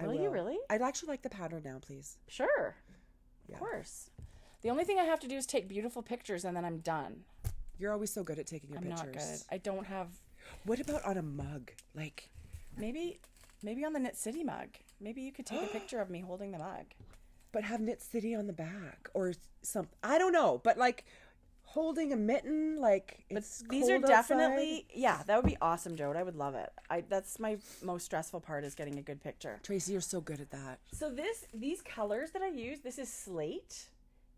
Will you really? I'd actually like the pattern now, please. Sure. Yeah. Of course. The only thing I have to do is take beautiful pictures and then I'm done. You're always so good at taking your pictures. I'm not good. I don't have... What about on a mug? Like... Maybe on the Knit City mug. Maybe you could take a picture of me holding the mug. But have Knit City on the back or something. I don't know. But like holding a mitten, like it's these are definitely outside. Yeah, that would be awesome, Jode. I would love it. That's my most stressful part is getting a good picture. Tracie, you're so good at that. So these colors that I use, this is slate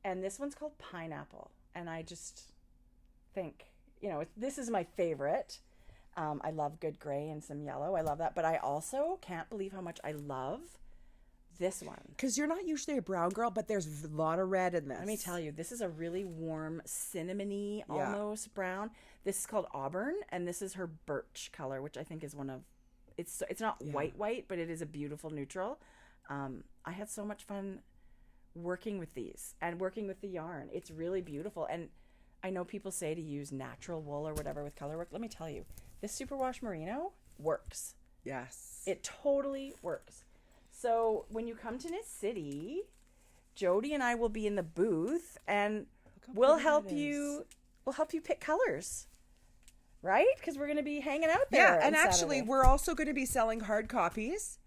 and this one's called pineapple. And I just think, this is my favorite. I love good gray and some yellow. I love that. But I also can't believe how much I love this one. Because you're not usually a brown girl, but there's a lot of red in this. Let me tell you, this is a really warm, cinnamony, almost brown. This is called Auburn, and this is her birch color, which I think is one of... It's not white, but it is a beautiful neutral. I had so much fun working with these and working with the yarn. It's really beautiful. And I know people say to use natural wool or whatever with color work. Let me tell you, this superwash merino works. Yes. It totally works. So when you come to Knit City, Jodi and I will be in the booth and we'll help you pick colors. Right? Because we're going to be hanging out there. Yeah, and actually we're also going to be selling hard copies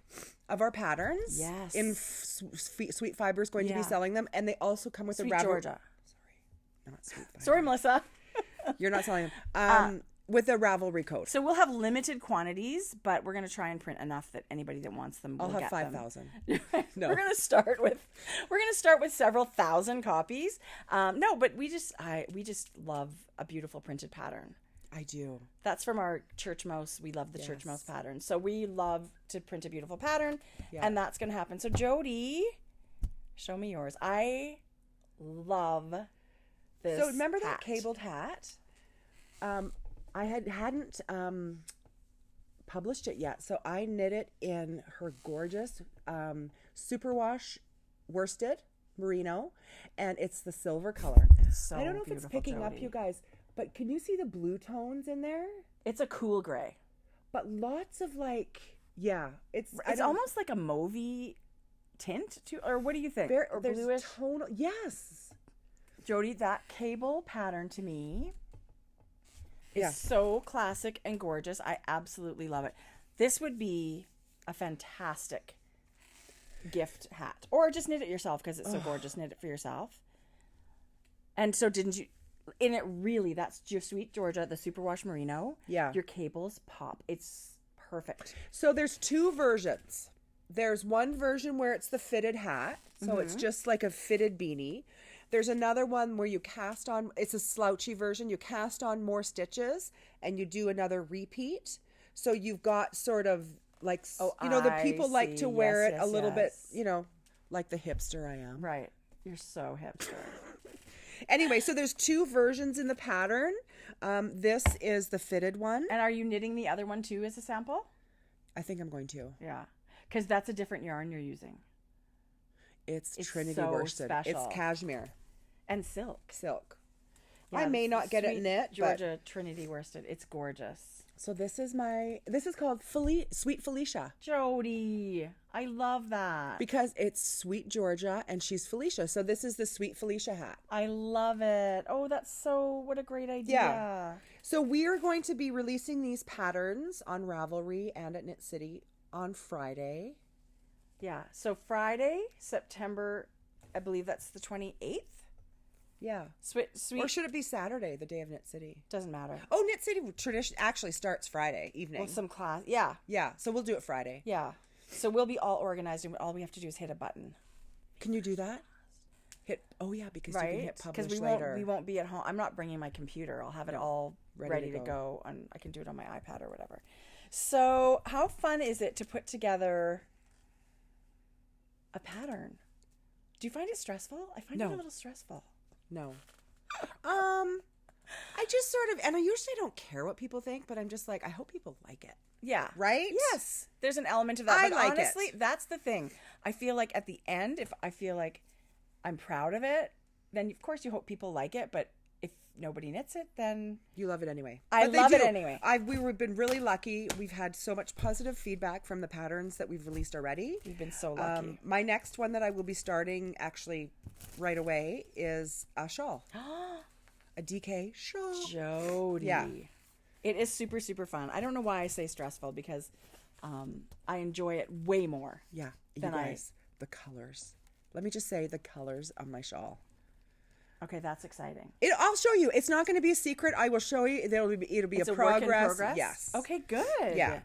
of our patterns. Yes. In Sweet Fiber's going to be selling them. And they also come with Sweet a Ravelry. Georgia. Sorry, not Sweet Fiber. Sorry, Melissa. You're not selling them. With a Ravelry code. So we'll have limited quantities, but we're going to try and print enough that anybody that wants them will get them. I'll have 5,000. No. We're going to start with several thousand copies. No, but we just love a beautiful printed pattern. I do. That's from our church mouse. We love the church mouse pattern. So we love to print a beautiful pattern, and that's going to happen. So Jodi, show me yours. I love this. So remember that cabled hat? I hadn't published it yet, so I knit it in her gorgeous superwash worsted merino, and it's the silver color. It's so I don't know if it's picking up, you guys, but can you see the blue tones in there? It's a cool gray, but lots of it's almost like a mauvey tint too, or what do you think? Or bluish tonal. Yes, Jodi, that cable pattern to me. It's so classic and gorgeous. I absolutely love it. This would be a fantastic gift hat. Or just knit it yourself because it's so gorgeous. Knit it for yourself. And so didn't you... In it really, that's Sweet Georgia, the superwash merino. Yeah. Your cables pop. It's perfect. So there's two versions. There's one version where it's the fitted hat. So it's just like a fitted beanie. There's another one where you cast on, it's a slouchy version. You cast on more stitches and you do another repeat. So you've got sort of like, the people like to wear it a little bit, like the hipster I am. Right. You're so hipster. Anyway, so there's two versions in the pattern. This is the fitted one. And are you knitting the other one too as a sample? I think I'm going to. Yeah. Because that's a different yarn you're using. It's Trinity worsted. Special. It's cashmere. And silk. Yeah, I may not get it knit, Georgia Trinity worsted. It's gorgeous. So this is called Sweet Felicia. Jodi, I love that. Because it's Sweet Georgia and she's Felicia. So this is the Sweet Felicia hat. I love it. Oh, what a great idea. Yeah. So we are going to be releasing these patterns on Ravelry and at Knit City on Friday. Yeah. So Friday, September, I believe that's the 28th. Yeah. Sweet. Or should it be Saturday, the day of Knit City? Doesn't matter. Oh, Knit City tradition actually starts Friday evening. Well, some class. Yeah. Yeah. So we'll do it Friday. Yeah. So we'll be all organized and all we have to do is hit a button. Can you do that? Because you can hit publish later. Because we won't be at home. I'm not bringing my computer. I'll have it all ready to go. And I can do it on my iPad or whatever. So how fun is it to put together a pattern? Do you find it stressful? I find it a little stressful. No. I just sort of, and I usually don't care what people think, but I'm just like, I hope people like it. Yeah. Right? Yes. There's an element of that. I but like honestly, it. That's the thing. I feel like at the end, if I feel like I'm proud of it, then of course you hope people like it. But if nobody knits it, then you love it anyway. I love it anyway. We've been really lucky. We've had so much positive feedback from the patterns that we've released already. We've been so lucky. My next one that I will be starting actually right away is a shawl. A DK shawl. Jodi. Yeah. It is super, super fun. I don't know why I say stressful because I enjoy it way more. Yeah. You guys, the colors. Let me just say the colors on my shawl. Okay, that's exciting. I'll show you. It's not going to be a secret. I will show you. It'll be a progress. Work in progress. Yes. Okay, good. Yeah.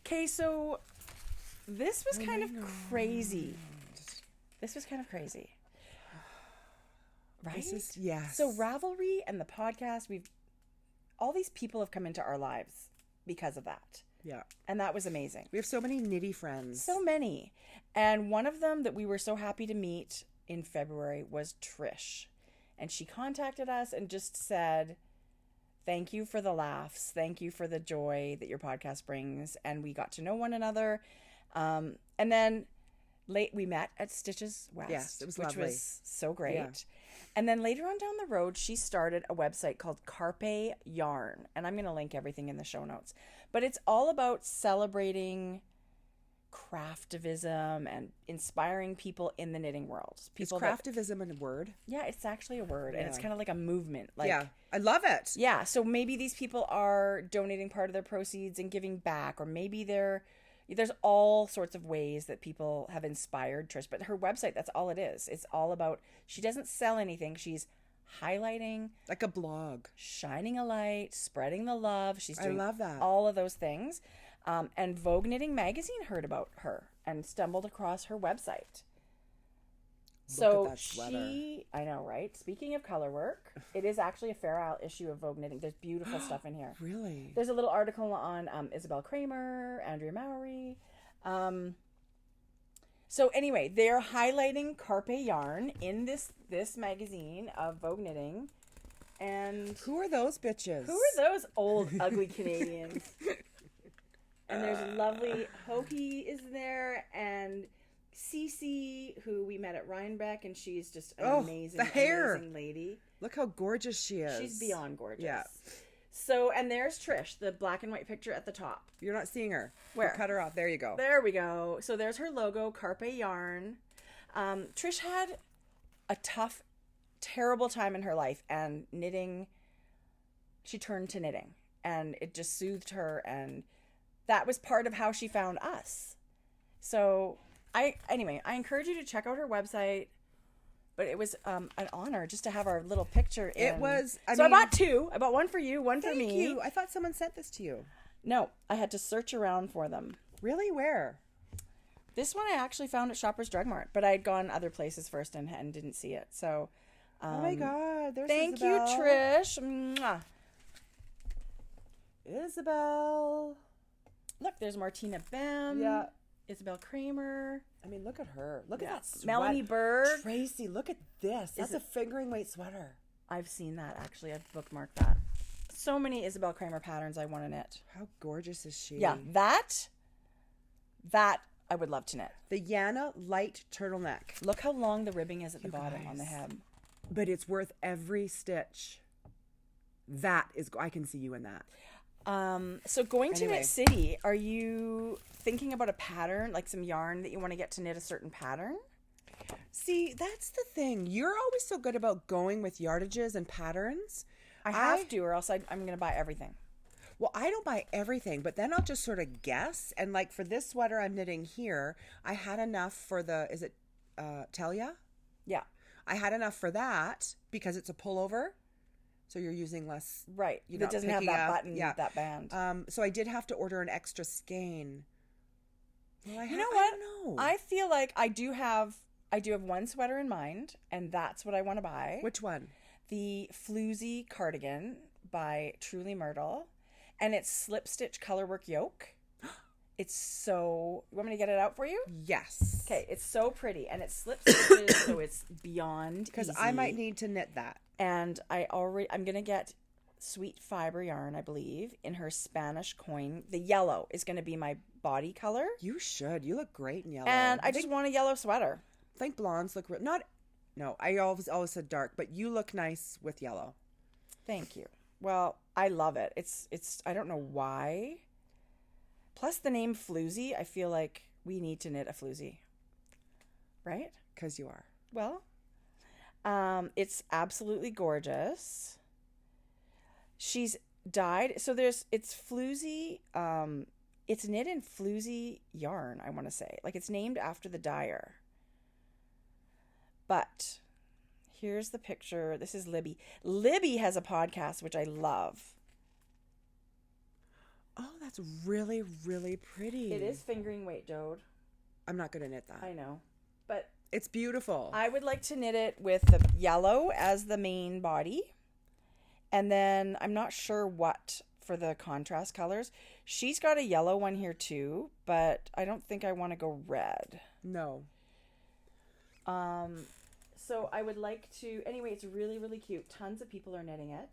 Okay, so this was kind of crazy. This was kind of crazy. Right? Yes. So Ravelry and the podcast, all these people have come into our lives because of that. Yeah. And that was amazing. We have so many nitty friends. So many. And one of them that we were so happy to meet in February was Trish. And she contacted us and just said, thank you for the laughs. Thank you for the joy that your podcast brings. And we got to know one another. And then we met at Stitches West. Yes, it was which lovely. Was so great. Yeah. And then later on down the road, she started a website called Carpe Yarn. And I'm going to link everything in the show notes. But it's all about celebrating craftivism and inspiring people in the knitting world. Is craftivism a word? Yeah, it's actually a word. And it's kind of like a movement. Like, yeah, I love it. Yeah, so maybe these people are donating part of their proceeds and giving back. Or maybe there's all sorts of ways that people have inspired Trish. But her website, that's all it is. It's all about, she doesn't sell anything. She's highlighting, like a blog, shining a light, spreading the love. She's doing I love that. All of those things. And Vogue Knitting Magazine heard about her and stumbled across her website. So Look at that sweater. I know, right? Speaking of color work, it is actually a Fair Isle issue of Vogue Knitting. There's beautiful stuff in here. Really? There's a little article on Isabel Kramer, Andrea Mowry. So anyway, they're highlighting Carpe Yarn in this magazine of Vogue Knitting. And who are those bitches? Who are those old, ugly Canadians? And there's lovely Hokie is there, and Cece, who we met at Rhinebeck, and she's just an amazing lady. Look how gorgeous she is. She's beyond gorgeous. Yeah. So, and there's Trish, the black and white picture at the top. You're not seeing her. Where? We'll cut her off. There you go. There we go. So there's her logo, Carpe Yarn. Trish had a tough, terrible time in her life, and knitting, she turned to knitting, and it just soothed her, and that was part of how she found us. So I encourage you to check out her website. But it was an honor just to have our little picture in. It was. I bought two. I bought one for you, one for me. Thank you. I thought someone sent this to you. No, I had to search around for them. Really? Where? This one I actually found at Shoppers Drug Mart, but I had gone other places first and didn't see it. So, oh my God! There's thank Isabel. you, Trish. Mwah. Isabel. Look, there's Martina Bem. Yeah. Isabel Kramer. I mean, look at her. Look at that sweater. Melanie Berg. Tracie, look at this. That's a fingering weight sweater. I've seen that, actually. I've bookmarked that. So many Isabel Kramer patterns I want to knit. How gorgeous is she? Yeah, that I would love to knit. The Yana light turtleneck. Look how long the ribbing is at the bottom on the hem. But it's worth every stitch. That is, I can see you in that. So going to Knit City, are you thinking about a pattern, like some yarn that you want to get to knit a certain pattern? See, that's the thing. You're always so good about going with yardages and patterns. I have to, or else I'm going to buy everything. Well, I don't buy everything, but then I'll just sort of guess. And like for this sweater I'm knitting here, I had enough for is it Talia? Yeah. I had enough for that because it's a pullover. So you're using less. Right. It doesn't have that button, that band. So I did have to order an extra skein. Well, you know what? I don't know. I feel like I do have one sweater in mind, and that's what I want to buy. Which one? The Floozy cardigan by Truly Myrtle, and it's slip stitch colorwork yoke, It's so... You want me to get it out for you? Yes. Okay, it's so pretty, and it slips stitches, so it's beyond Because easy. I might need to knit that. And I'm going to get Sweet Fiber yarn, I believe, in her Spanish coin. The yellow is going to be my body color. You should. You look great in yellow. And I just want a yellow sweater. I think blondes look real. No, I always said dark, but you look nice with yellow. Thank you. Well, I love it. It's I don't know why. Plus the name Floozy, I feel like we need to knit a Floozy. Right? Because you are. Well, it's absolutely gorgeous. She's dyed. So it's Floozy. It's knit in Floozy yarn, I want to say. Like, it's named after the dyer. But here's the picture. This is Libby. Libby has a podcast, which I love. Oh, that's really, really pretty. It is fingering weight, Jode. I'm not going to knit that. I know. But it's beautiful. I would like to knit it with the yellow as the main body. And then I'm not sure what for the contrast colors. She's got a yellow one here too, but I don't think I want to go red. No. So I would like to... Anyway, it's really, really cute. Tons of people are knitting it.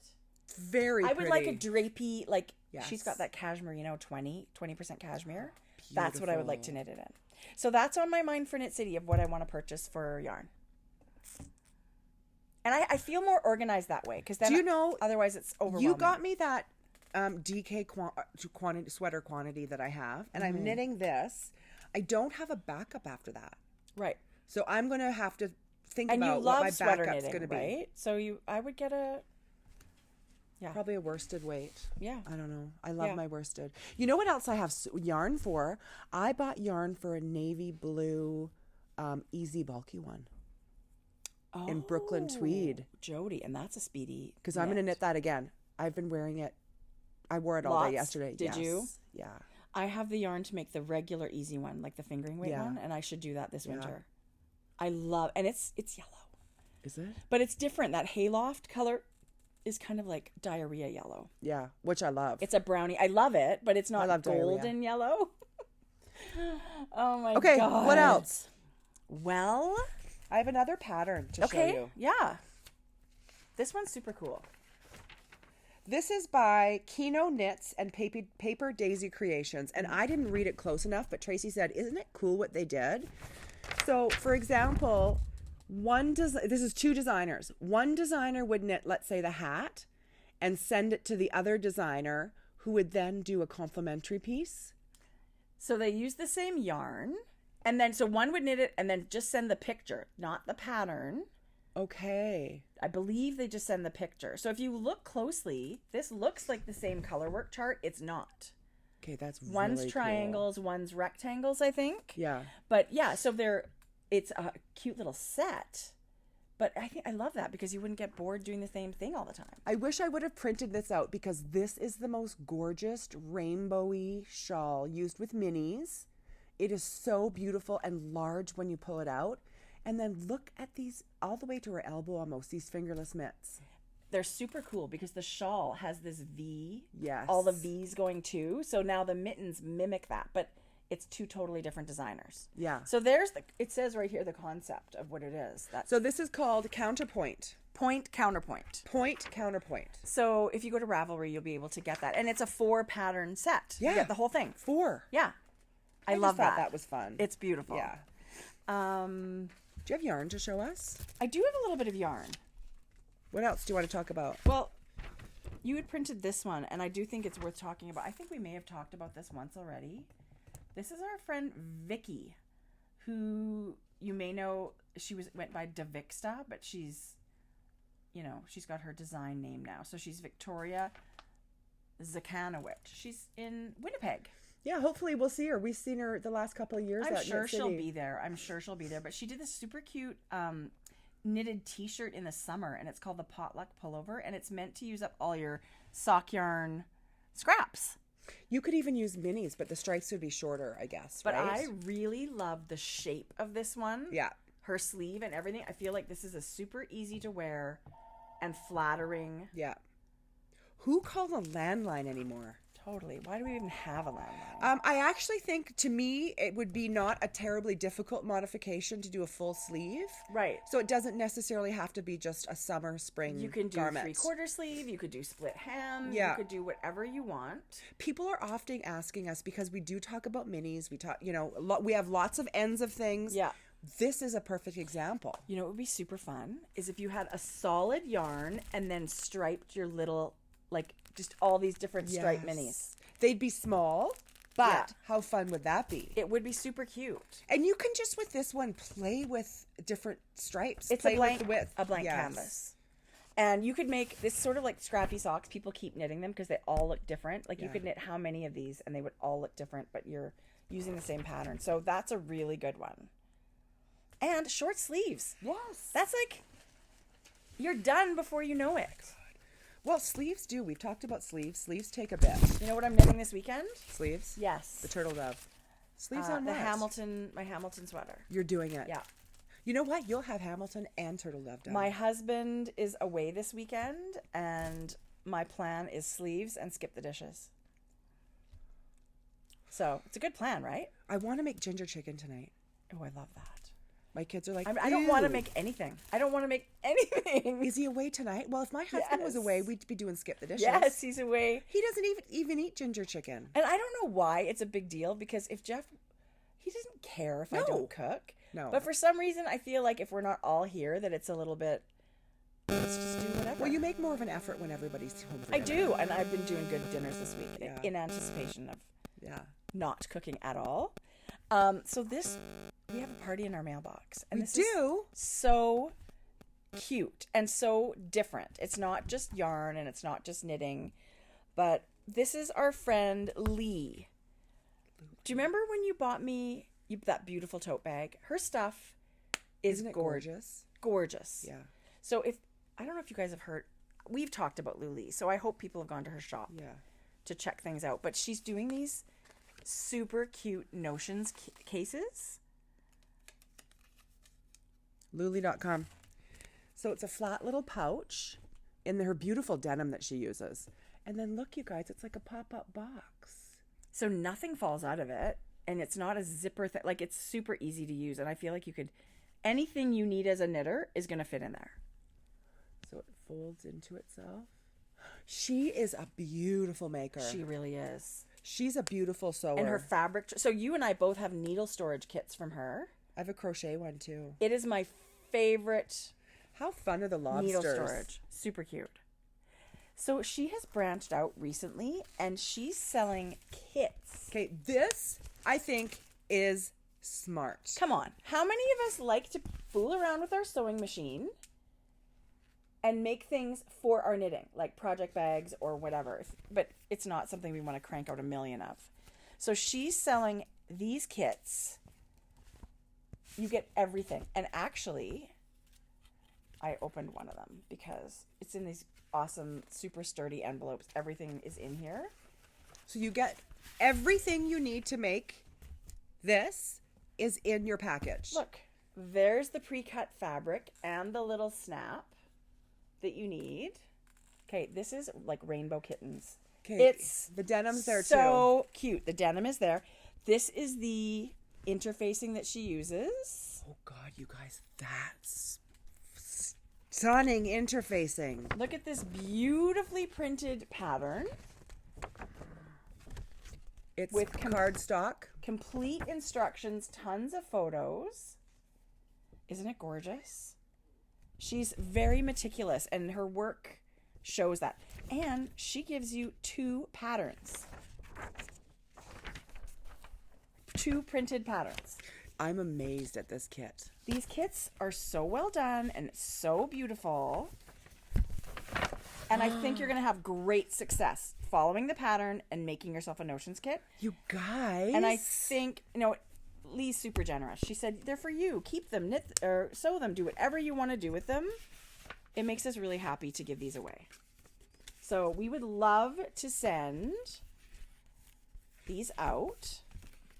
Very pretty. I would like a drapey, like, yes. She's got that cashmere, 20% cashmere. Beautiful. That's what I would like to knit it in. So that's on my mind for Knit City of what I want to purchase for yarn. And I feel more organized that way, because then... Do you know... Otherwise, it's overwhelming. You got me that DK quantity, sweater quantity that I have, and I'm knitting this. I don't have a backup after that. Right. So I'm going to have to think and about what my backup's going to be. Right? So I would get a... Yeah. Probably a worsted weight. Yeah. I don't know. I love my worsted. You know what else I have yarn for? I bought yarn for a navy blue easy bulky one. In Brooklyn tweed. Jodi, and that's a speedy. Because I'm going to knit that again. I've been wearing it. I wore it all day yesterday. Did you? Yeah. I have the yarn to make the regular easy one, like the fingering weight one, and I should do that this winter. I love, and it's yellow. Is it? But it's different. That hayloft color is kind of like diarrhea yellow. Yeah, which I love. It's a brownie. I love it, but it's not golden yellow. Oh my god. Okay, what else? Well, I have another pattern to show you. Yeah. This one's super cool. This is by Kino Knits and Paper Daisy Creations. And I didn't read it close enough, but Tracie said, isn't it cool what they did? So, for example, this is two designers. One designer would knit, let's say, the hat and send it to the other designer, who would then do a complementary piece. So they use the same yarn, and then so one would knit it and then just send the picture, not the pattern. Okay. I believe they just send the picture. So if you look closely, this looks like the same color work chart. It's not. Okay, that's really One's triangles, cool. One's rectangles, I think. Yeah. But yeah, so it's a cute little set. But I love that, because you wouldn't get bored doing the same thing all the time. I wish I would have printed this out, because this is the most gorgeous rainbowy shawl used with minis. It is so beautiful and large when you pull it out. And then look at these all the way to her elbow almost, these fingerless mitts. They're super cool because the shawl has this V. Yes. All the V's going too. So now the mittens mimic that, but it's two totally different designers. Yeah. So it says right here the concept of what it is. So this is called Counterpoint. Point, counterpoint. Point, counterpoint. So if you go to Ravelry, you'll be able to get that. And it's a 4-pattern set. Yeah. You get the whole thing. 4. Yeah. I just love thought that. That was fun. It's beautiful. Yeah. Do you have yarn to show us? I do have a little bit of yarn. What else do you want to talk about? Well, you had printed this one, and I do think it's worth talking about. I think we may have talked about this once already. This is our friend Vicky, who you may know. She went by Davixta, but she's got her design name now. So she's Victoria Zakanowicz. She's in Winnipeg. Yeah, hopefully we'll see her. We've seen her the last couple of years. I'm sure she'll be there. But she did this super cute knitted t-shirt in the summer, and it's called the Potluck Pullover, and it's meant to use up all your sock yarn scraps. You could even use minis, but the stripes would be shorter, I guess. But right? I really love the shape of this one. Yeah. Her sleeve and everything. I feel like this is a super easy to wear and flattering. Yeah. Who calls a landline anymore? Totally. Why do we even have a landline? I actually think, to me, it would be not a terribly difficult modification to do a full sleeve. Right. So it doesn't necessarily have to be just a summer, spring You can do garment. 3/4 sleeve. You could do split hem. Yeah. You could do whatever you want. People are often asking us, because we do talk about minis. We talk, we have lots of ends of things. Yeah. This is a perfect example. You know what would be super fun is if you had a solid yarn and then striped your little, like, just all these different stripe minis. They'd be small, but how fun would that be? It would be super cute. And you can just, with this one, play with different stripes. It's play a blank, with the width. a blank canvas. And you could make this sort of like scrappy socks. People keep knitting them because they all look different. Like you could knit how many of these and they would all look different, but you're using the same pattern. So that's a really good one. And short sleeves. Yes. That's like, you're done before you know it. Well, sleeves do. We've talked about sleeves. Sleeves take a bit. You know what I'm knitting this weekend? Sleeves? Yes. The turtle dove. Sleeves on the what? my Hamilton sweater. You're doing it. Yeah. You know what? You'll have Hamilton and turtle dove done. My husband is away this weekend, and my plan is sleeves and skip the dishes. So it's a good plan, right? I want to make ginger chicken tonight. Oh, I love that. My kids are like, I don't want to make anything. I don't want to make anything. Is he away tonight? Well, if my husband was away, we'd be doing skip the dishes. Yes, he's away. He doesn't even eat ginger chicken. And I don't know why it's a big deal, because if Jeff, he doesn't care if I don't cook. No. But for some reason, I feel like if we're not all here, that it's a little bit, let's just do whatever. Well, you make more of an effort when everybody's home for I dinner. do, and I've been doing good dinners this week in anticipation of not cooking at all. So we have a party in our mailbox, and this is so cute and so different. It's not just yarn and it's not just knitting, but this is our friend Lee. Do you remember when you bought me that beautiful tote bag? Her stuff is Isn't it gorgeous? Gorgeous. Yeah. So I don't know if you guys have heard, we've talked about Lee, so I hope people have gone to her shop to check things out. But she's doing these super cute Notions cases. Luli.com. So it's a flat little pouch in her beautiful denim that she uses. And then look, you guys, it's like a pop-up box. So nothing falls out of it, and it's not a zipper thing. Like, it's super easy to use, and I feel like you could, anything you need as a knitter is going to fit in there. So it folds into itself. She is a beautiful maker. She really is. She's a beautiful sewer. And her fabric, so you and I both have needle storage kits from her. I have a crochet one too. It is my favorite. How fun are the lobsters? Needle storage. Super cute. So she has branched out recently, and she's selling kits. Okay, this, I think, is smart. Come on. How many of us like to fool around with our sewing machine and make things for our knitting, like project bags or whatever? But it's not something we want to crank out a million of. So she's selling these kits. You get everything. And actually, I opened one of them because it's in these awesome, super sturdy envelopes. Everything is in here. So you get everything you need to make this is in your package. Look, there's the pre-cut fabric and the little snap that you need. Okay, this is like rainbow kittens. Okay, it's the denim's there too. So cute. The denim is there. This is the interfacing that she uses. Oh God, you guys, that's stunning interfacing. Look at this beautifully printed pattern. It's with cardstock. Complete instructions, tons of photos. Isn't it gorgeous? She's very meticulous, and her work shows that. And she gives you 2 patterns. 2 printed patterns. I'm amazed at this kit. These kits are so well done and so beautiful. And I think you're going to have great success following the pattern and making yourself a Notions kit. You guys. And I think, Lee's super generous. She said, they're for you. Keep them, knit or sew them, do whatever you want to do with them. It makes us really happy to give these away. So we would love to send these out.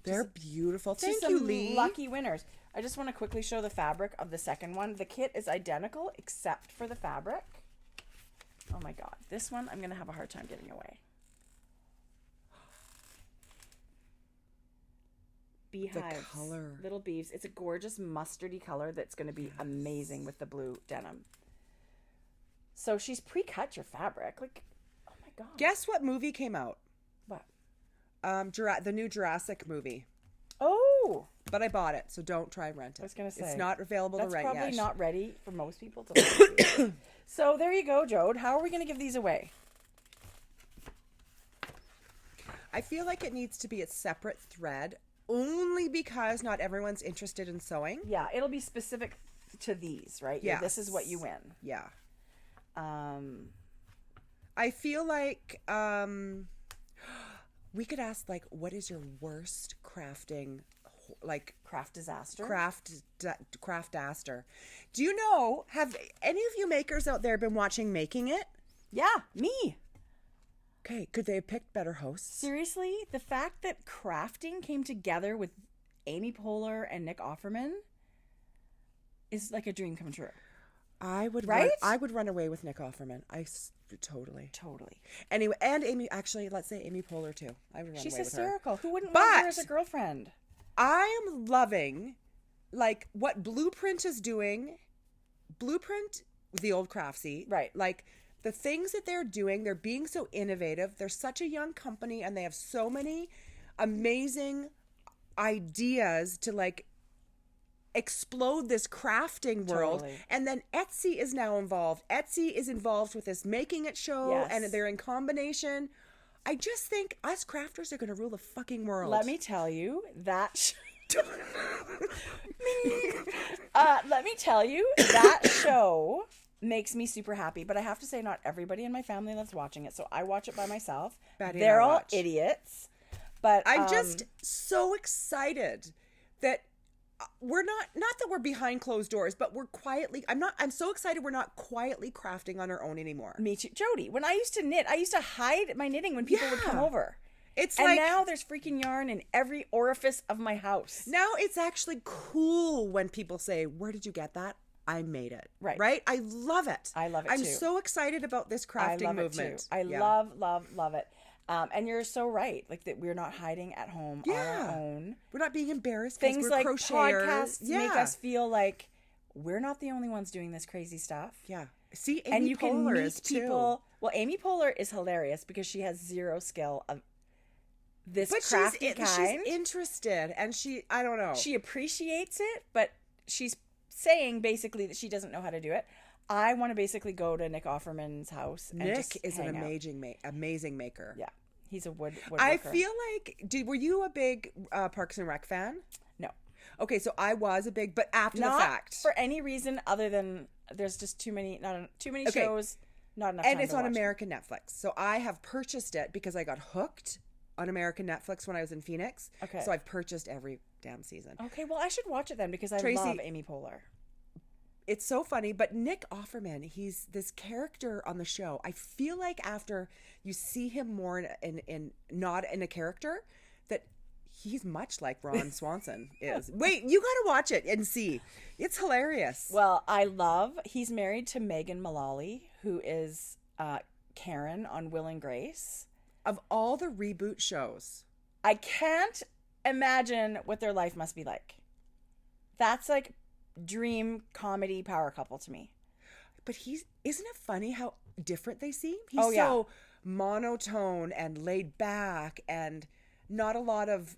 They're beautiful. Thank you, Lee. Lucky winners. I just want to quickly show the fabric of the second one. The kit is identical except for the fabric. Oh my God. This one I'm going to have a hard time giving away. beehives. The color. Little beeves. It's a gorgeous mustardy color that's going to be amazing with the blue denim. So she's pre-cut your fabric. Like, oh my God. Guess what movie came out? What? The new Jurassic movie. Oh. But I bought it, so don't try and rent it. I was going to say. It's not available to rent yet. That's probably not ready for most people to listen to. So there you go, Jode. How are we going to give these away? I feel like it needs to be a separate thread, only because not everyone's interested in sewing. Yeah, it'll be specific to these, right? Yeah. This is what you win. Yeah. I feel like we could ask, like, what is your worst crafting, like, craft disaster? Craft-aster. Do you know, have any of you makers out there been watching Making It? Yeah, me. Okay, could they have picked better hosts? Seriously, the fact that crafting came together with Amy Poehler and Nick Offerman is like a dream come true. I would run away with Nick Offerman. Totally. Anyway, and Amy, actually, let's say Amy Poehler too. I would run She's away with her. hysterical. Who wouldn't want her as a girlfriend? I am loving, like, what Blueprint is doing. Blueprint, the old Craftsy, right? Like, the things that they're doing, they're being so innovative. They're such a young company, and they have so many amazing ideas to, like, explode this crafting world. Totally. And then Etsy is now involved. Etsy is involved with this Making It show, yes. and they're in combination. I just think us crafters are going to rule the fucking world. Let me tell you that show makes me super happy, but I have to say not everybody in my family loves watching it, so I watch it by myself. They're all idiots. But I'm just so excited that we're not that we're behind closed doors, but we're quietly, I'm so excited we're not quietly crafting on our own anymore. Me too. Jody, when I used to knit, I used to hide my knitting when people would come over. And now there's freaking yarn in every orifice of my house. Now it's actually cool when people say, "Where did you get that?" I made it. Right. I love it. I love it too. I'm so excited about this crafting movement. I love it. And you're so right. Like, that we're not hiding at home on our own. We're not being embarrassed. Things we're like crocheters. podcasts make us feel like we're not the only ones doing this crazy stuff. Yeah. See, Amy and you Poehler can meet is people. too. Well, Amy Poehler is hilarious because she has zero skill of this crafty kind. She's interested, and I don't know. She appreciates it, but she's saying basically that she doesn't know how to do it. I want to basically go to Nick Offerman's house. And Nick is an amazing maker. Yeah. He's a woodworker. I feel like, were you a big Parks and Rec fan? No. Okay, so I was a big, but after the fact. For any reason other than there's just too many shows, not enough time and it's to on watch American Netflix. So I have purchased it because I got hooked on American Netflix when I was in Phoenix. Okay. So I've purchased every damn season. Okay, well, I should watch it then because I love Amy Poehler. It's so funny, but Nick Offerman, he's this character on the show. I feel like after you see him more in not in a character, that he's much like Ron Swanson is. Wait, you got to watch it and see. It's hilarious. Well, he's married to Megan Mullally, who is Karen on Will and Grace. Of all the reboot shows, I can't imagine what their life must be like. That's like dream comedy power couple to me. But isn't it funny how different they seem? He's so monotone and laid back and not a lot of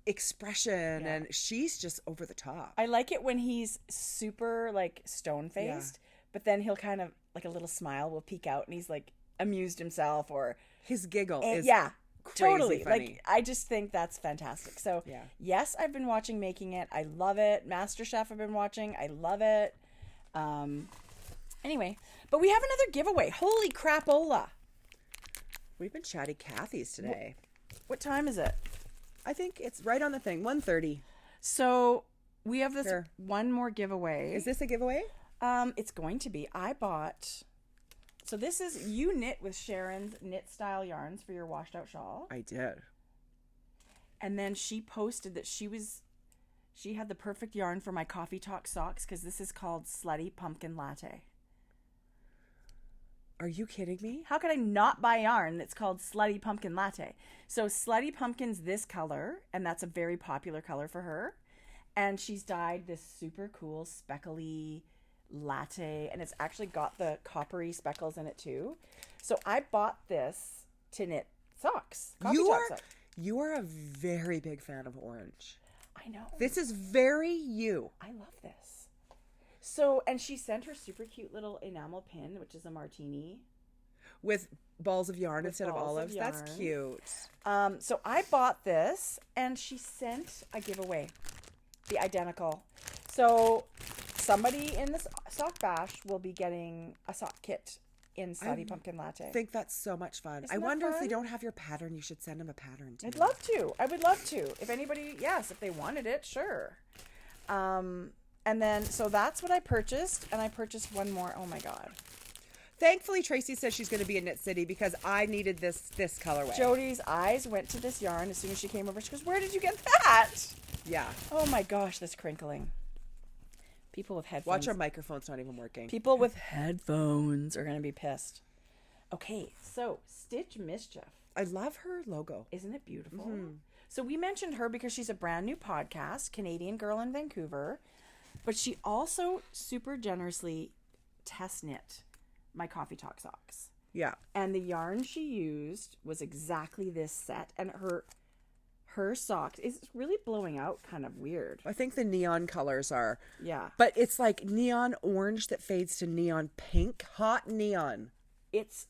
expression, and she's just over the top. I like it when he's super like stone-faced, but then he'll kind of like a little smile will peek out and he's like amused himself, or his giggle is crazy totally funny. Like, I just think that's fantastic. So yes, I've been watching Making It. I love it. MasterChef I've been watching. I love it. Anyway, but we have another giveaway. Holy crapola. We've been chatty Cathy's today. What time is it? I think it's right on the thing, 1:30. So we have this one more giveaway. Is this a giveaway? It's going to be. I bought. So this is, you knit with Sharon's knit style yarns for your washed out shawl. I did. And then she posted that she had the perfect yarn for my coffee talk socks, because this is called Slutty Pumpkin Latte. Are you kidding me? How could I not buy yarn that's called Slutty Pumpkin Latte? So Slutty Pumpkin's this color, and that's a very popular color for her. And she's dyed this super cool speckly latte, and it's actually got the coppery speckles in it too. So I bought this to knit socks. You are a very big fan of orange. I know. This is very you. I love this. So, and she sent her super cute little enamel pin, which is a martini. With balls of yarn instead of olives. That's cute. So I bought this, and she sent a giveaway. The identical. So somebody in this sock bash will be getting a sock kit in Slutty Pumpkin Latte. I think that's so much fun. I wonder if they don't have your pattern, you should send them a pattern too. I'd love to. I would love to. If anybody, if they wanted it, sure. And then, so that's what I purchased, and I purchased one more. Oh my God. Thankfully, Tracie says she's going to be in Knit City because I needed this colorway. Jodi's eyes went to this yarn as soon as she came over. She goes, "Where did you get that?" Yeah. Oh my gosh, this crinkling. People with headphones. Watch, our microphone's not even working. People with headphones are going to be pissed. Okay, so Stitch Mischief. I love her logo. Isn't it beautiful? Mm-hmm. So we mentioned her because she's a brand new podcast, Canadian girl in Vancouver, but she also super generously test knit my Coffee Talk socks. Yeah. And the yarn she used was exactly this set, and her socks is really blowing out kind of weird. I think the neon colors are. Yeah. But it's like neon orange that fades to neon pink. Hot neon.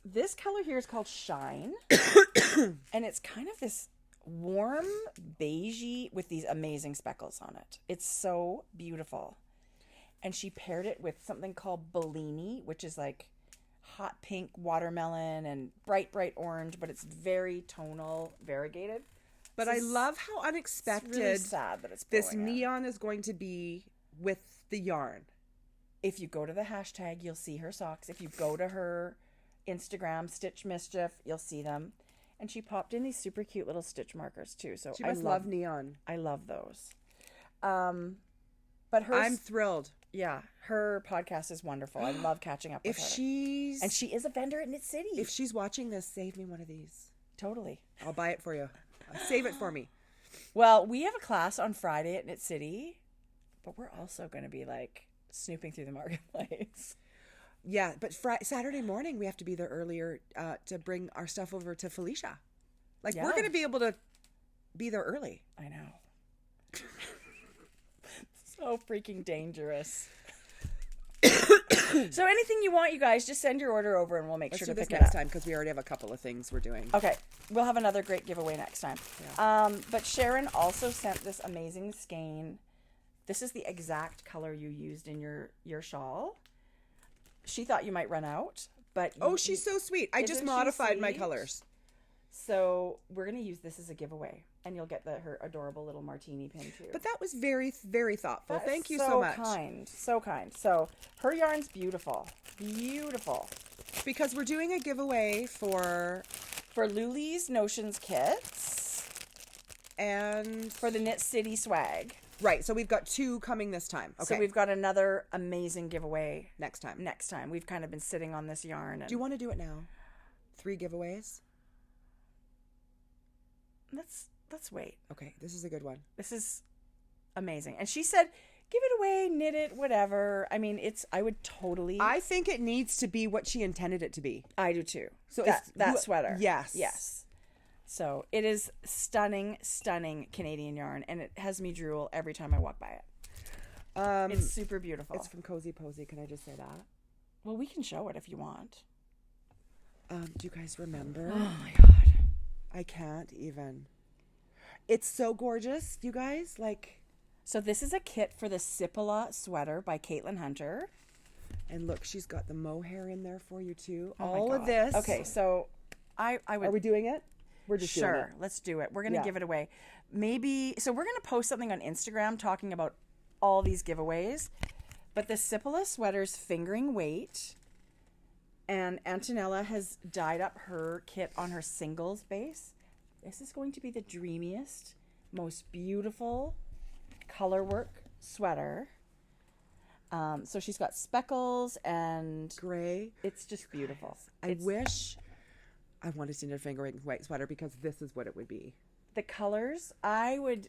This color here is called Shine. And it's kind of this warm beigey with these amazing speckles on it. It's so beautiful. And she paired it with something called Bellini, which is like hot pink watermelon and bright orange, but it's very tonal, variegated. But I love how unexpected it's really sad that it's this neon is going to be with the yarn. If you go to the hashtag, you'll see her socks. If you go to her Instagram, Stitch Mischief, you'll see them. And she popped in these super cute little stitch markers too. So she must love neon. I love those. But I'm thrilled. Yeah, her podcast is wonderful. I love catching up with her. And she is a vendor at Knit City. If she's watching this, save me one of these. Totally. I'll buy it for you. Save it for me. Well, we have a class on Friday at Knit City, but we're also going to be like snooping through the marketplace. Yeah, but Saturday morning we have to be there earlier to bring our stuff over to Felicia. Like, we're going to be able to be there early. I know. So freaking dangerous. So anything you want, you guys, just send your order over and we'll make sure to pick it up next time because we already have a couple of things we're doing. Okay, we'll have another great giveaway next time. Yeah. But Sharon also sent this amazing skein. This is the exact color you used in your shawl. She thought you might run out, but she's so sweet. I just modified my colors. So we're gonna use this as a giveaway, and you'll get her adorable little martini pin too. But that was very, very thoughtful. Thank you so much. So kind. So her yarn's beautiful. Because we're doing a giveaway for Luli's Notions kits and for the Knit City swag. Right. So we've got 2 coming this time. Okay. So we've got another amazing giveaway next time. We've kind of been sitting on this yarn. And do you want to do it now? 3 giveaways. Let's wait. Okay, this is a good one. This is amazing. And she said, give it away, knit it, whatever. I mean, I think it needs to be what she intended it to be. I do too. So that sweater. Yes. So it is stunning Canadian yarn, and it has me drool every time I walk by it. It's super beautiful. It's from Cozy Posy. Can I just say that? Well, we can show it if you want. Do you guys remember? Oh my God. I can't even. It's so gorgeous, you guys. So this is a kit for the Cipolla sweater by Caitlin Hunter. And look, she's got the mohair in there for you too. Oh all of this. Okay, so I would. Are we doing it? We're just doing it. Sure, let's do it. We're going to give it away. Maybe, so we're going to post something on Instagram talking about all these giveaways. But the Cipolla sweater's fingering weight, and Antonella has dyed up her kit on her singles base. This is going to be the dreamiest, most beautiful color work sweater. So she's got speckles and gray. It's just beautiful. I wish I wanted to knit a finger weight sweater because this is what it would be. The colors, I would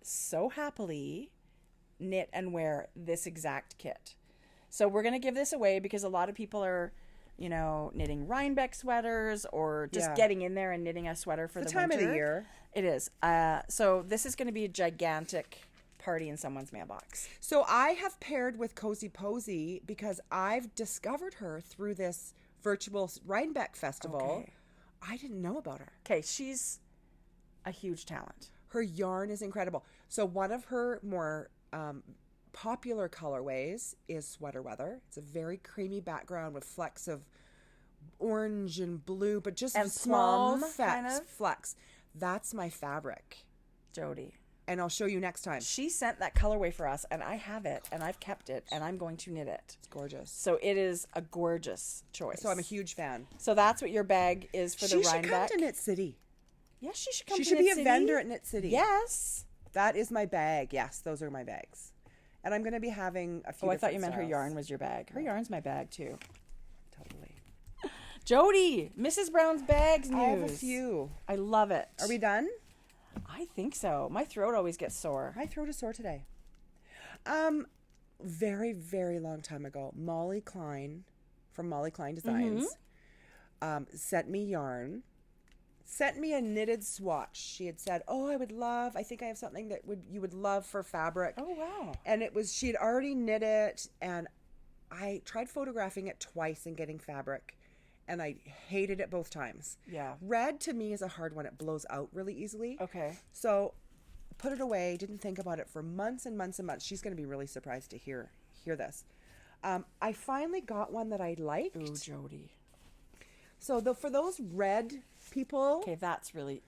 so happily knit and wear this exact kit. So we're going to give this away because a lot of people are, knitting Rhinebeck sweaters or just getting in there and knitting a sweater for the time winter. of the year. It is. So this is going to be a gigantic party in someone's mailbox. So I have paired with Cozy Posy because I've discovered her through this virtual Rhinebeck festival. Okay. I didn't know about her. Okay, she's a huge talent. Her yarn is incredible. So one of her more popular colorways is Sweater Weather. It's a very creamy background with flecks of orange and blue, but just and small plum, kind of flecks. That's my fabric, Jodi. And I'll show you next time. She sent that colorway for us, and I have it, and I've kept it, and I'm going to knit it. It's gorgeous. So it is a gorgeous choice. So I'm a huge fan. So that's what your bag is for the Rhinebeck. She should come to Knit City. Yes, she should come to Knit City. She should be a vendor at Knit City. Yes. That is my bag. Yes, those are my bags. And I'm going to be having a few I thought you meant styles. her yarn was your bag. Her yarn's my bag, too. Totally. Jodi, Mrs. Brown's bags news. I have a few. I love it. Are we done? I think so. My throat always gets sore. My throat is sore today. Very, very long time ago, Molly Klein from Molly Klein Designs sent me yarn, sent me a knitted swatch. She had said, I think I have something that you would love for fabric. Oh, wow. And she had already knit it, and I tried photographing it twice and getting fabric. And I hated it both times. Yeah. Red to me is a hard one. It blows out really easily. Okay. So put it away. Didn't think about it for months and months and months. She's going to be really surprised to hear this. I finally got one that I liked. Ooh, Jodi. So for those red people. Okay, that's really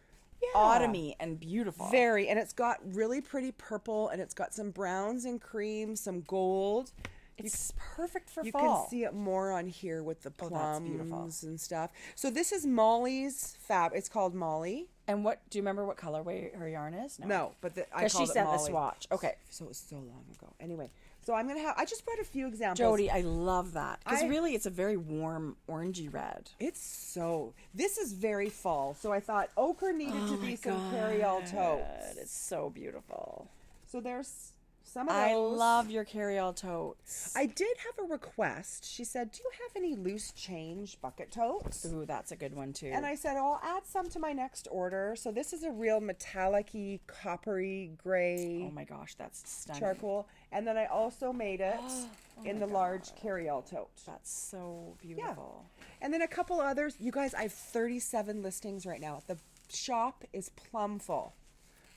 autumny and beautiful. Very. And it's got really pretty purple, and it's got some browns and creams, some gold. It's perfect for fall. You can see it more on here with the plums and stuff. So this is Molly's fab. It's called Molly. And do you remember what colorway her yarn is? No, but I called it Molly. She sent the swatch. Okay. So it was so long ago. Anyway, so I just brought a few examples. Jodi, I love that. Because really it's a very warm orangey red. This is very fall. So I thought ochre needed to be some carry-all totes. It's so beautiful. So there's some of those. I love your carry-all totes. I did have a request. She said, do you have any loose change bucket totes? Ooh, that's a good one too. And I said, I'll add some to my next order. So this is a real metallic-y, coppery gray. Oh my gosh, that's stunning. Charcoal. And then I also made it in the large carry-all tote. That's so beautiful. Yeah. And then a couple others. You guys, I have 37 listings right now. The shop is plumb full.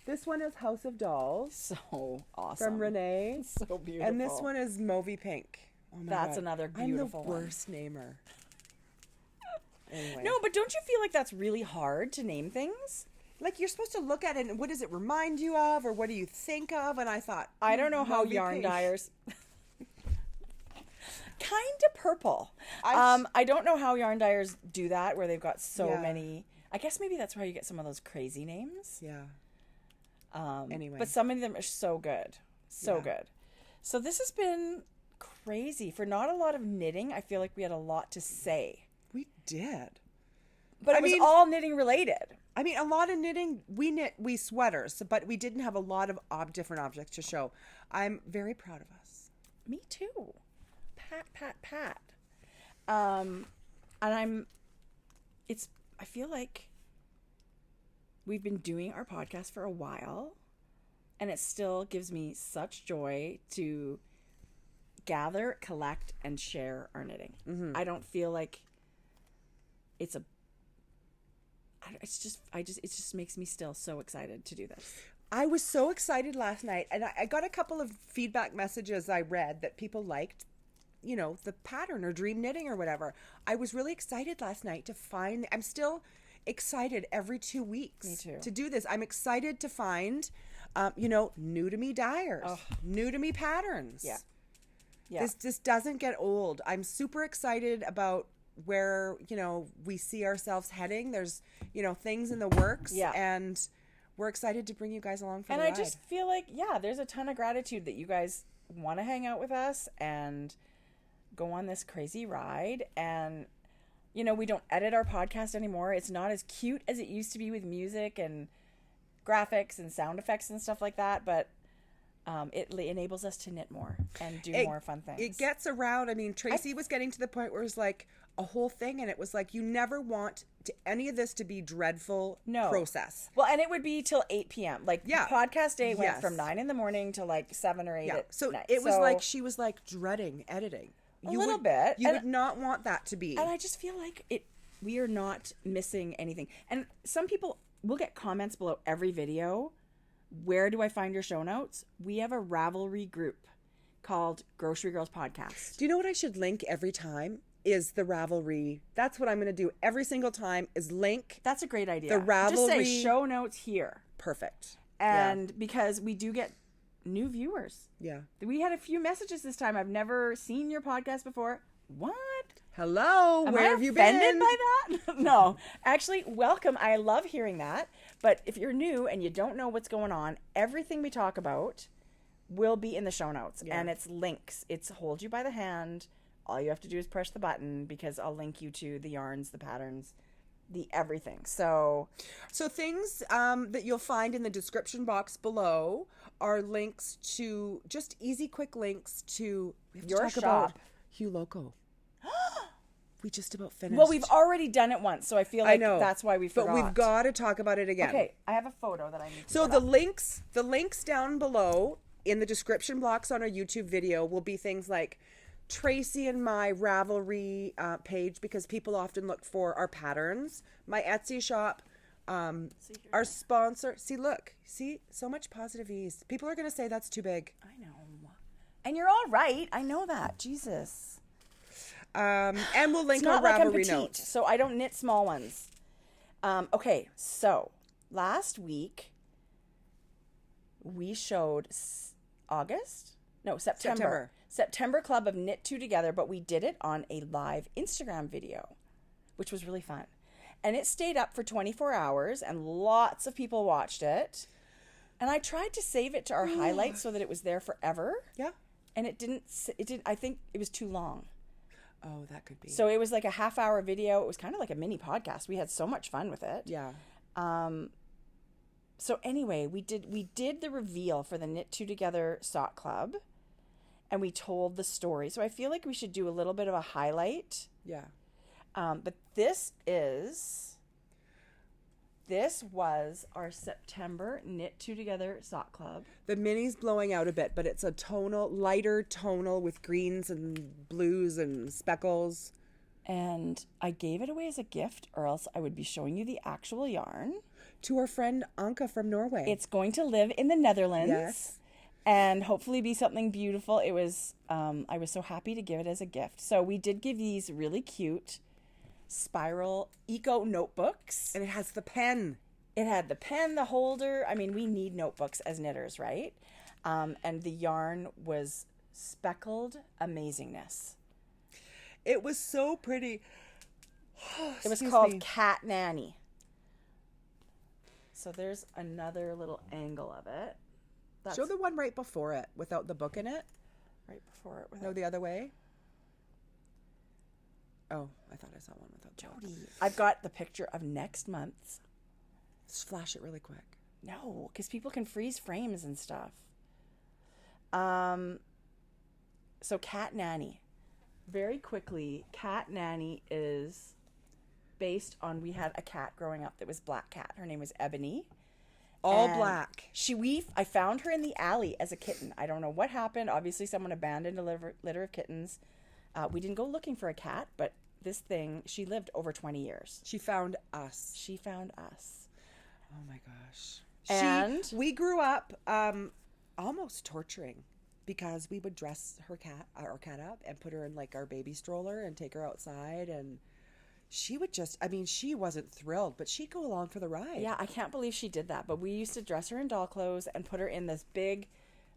This one is House of Dolls. So awesome. From Renee. So beautiful. And this one is Mauvey Pink. Oh my God. Another beautiful one. I'm the worst namer. Anyway. No, but don't you feel like that's really hard to name things? Like you're supposed to look at it and what does it remind you of or what do you think of? And I thought, I don't know how yarn dyers... kind of purple. I don't know how yarn dyers do that where they've got so many... I guess maybe that's why you get some of those crazy names. Yeah. Anyway. But some of them are so good. So good. So this has been crazy. For not a lot of knitting, I feel like we had a lot to say. We did. But it was all knitting related. I mean, a lot of knitting, we sweaters, but we didn't have a lot of different objects to show. I'm very proud of us. Me too. Pat. And I feel like we've been doing our podcast for a while, and it still gives me such joy to gather, collect, and share our knitting. Mm-hmm. I don't feel like it just makes me still so excited to do this. I was so excited last night, and I got a couple of feedback messages I read that people liked, the pattern or dream knitting or whatever. I was really excited last night to find, I'm still excited every 2 weeks Me too. to do this. I'm excited to find, new to me dyers, new to me patterns. Yeah. This doesn't get old. I'm super excited about where, we see ourselves heading. There's, things in the works. Yeah. And we're excited to bring you guys along for the ride. And I just feel like, there's a ton of gratitude that you guys want to hang out with us and go on this crazy ride. And, you know, we don't edit our podcast anymore. It's not as cute as it used to be with music and graphics and sound effects and stuff like that. But it enables us to knit more and do more fun things. It gets around. I mean, Tracie was getting to the point where it was like a whole thing, and it was like, you never want any of this to be dreadful process. Well, and it would be till 8 p.m. Like, podcast day went from 9 in the morning to like 7 or 8 at so night. It was like she was like dreading editing. A little bit. You would not want that to be. And I just feel like we are not missing anything. And some people will get comments below every video. Where do I find your show notes? We have a Ravelry group called Grocery Girls Podcast. Do you know what I should link every time? Is the Ravelry. That's what I'm going to do every single time is link. That's a great idea. The Ravelry. Just say show notes here. Perfect. And because we do get new viewers. Yeah. We had a few messages this time. I've never seen your podcast before. What? Hello. Where have you been? Offended by that? No. Actually, welcome. I love hearing that. But if you're new and you don't know what's going on, everything we talk about will be in the show notes. Yeah. And it's links. It's hold you by the hand. All you have to do is push the button because I'll link you to the yarns, the patterns, the everything. So things that you'll find in the description box below are links to just easy, quick links to your shop. About Hugh Loco. We just about finished. Well, we've already done it once, so I feel like that's why we forgot. But we've got to talk about it again. Okay, I have a photo that I need to So the links down below in the description box on our YouTube video will be things like Tracie and my Ravelry page, because people often look for our patterns, my Etsy shop, our sponsor. See, so much positive ease. People are going to say that's too big. I know. And you're all right. I know that. Jesus. And we'll link our Ravelry notes. So I don't knit small ones. Okay, so last week we showed September Club of Knit Two Together, but we did it on a live Instagram video, which was really fun. And it stayed up for 24 hours and lots of people watched it. And I tried to save it to our highlights so that it was there forever. Yeah. And it didn't, I think it was too long. Oh, that could be. So it was like a half-hour video. It was kind of like a mini podcast. We had so much fun with it. Yeah. So anyway, we did the reveal for the Knit Two Together Sock Club, and we told the story. So I feel like we should do a little bit of a highlight. Yeah. But this was our September Knit Two Together Sock Club. The mini's blowing out a bit, but it's a lighter tonal with greens and blues and speckles. And I gave it away as a gift, or else I would be showing you the actual yarn. To our friend Anka from Norway. It's going to live in the Netherlands. Yes. And hopefully be something beautiful. It was, I was so happy to give it as a gift. So we did give these really cute spiral eco notebooks. And it has the pen. It had the pen, the holder. I mean, we need notebooks as knitters, right? And the yarn was speckled amazingness. It was so pretty. It was called Cat Nanny. So there's another little angle of it. Show the one right before it without the book in it. Right before it. No, the other way. Oh, I thought I saw one without Jodi. I've got the picture of next month's. Just flash it really quick. No, because people can freeze frames and stuff. So Cat Nanny. Very quickly, Cat Nanny is based on, we had a cat growing up that was black cat. Her name was Ebony. All black. I found her in the alley as a kitten. I don't know what happened. Obviously, someone abandoned a litter of kittens. We didn't go looking for a cat, but this thing, she lived over 20 years. She found us. Oh my gosh. And we grew up almost torturing, because we would dress our cat up and put her in like our baby stroller and take her outside, and she would just, she wasn't thrilled, but she'd go along for the ride. Yeah, I can't believe she did that. But we used to dress her in doll clothes and put her in this big,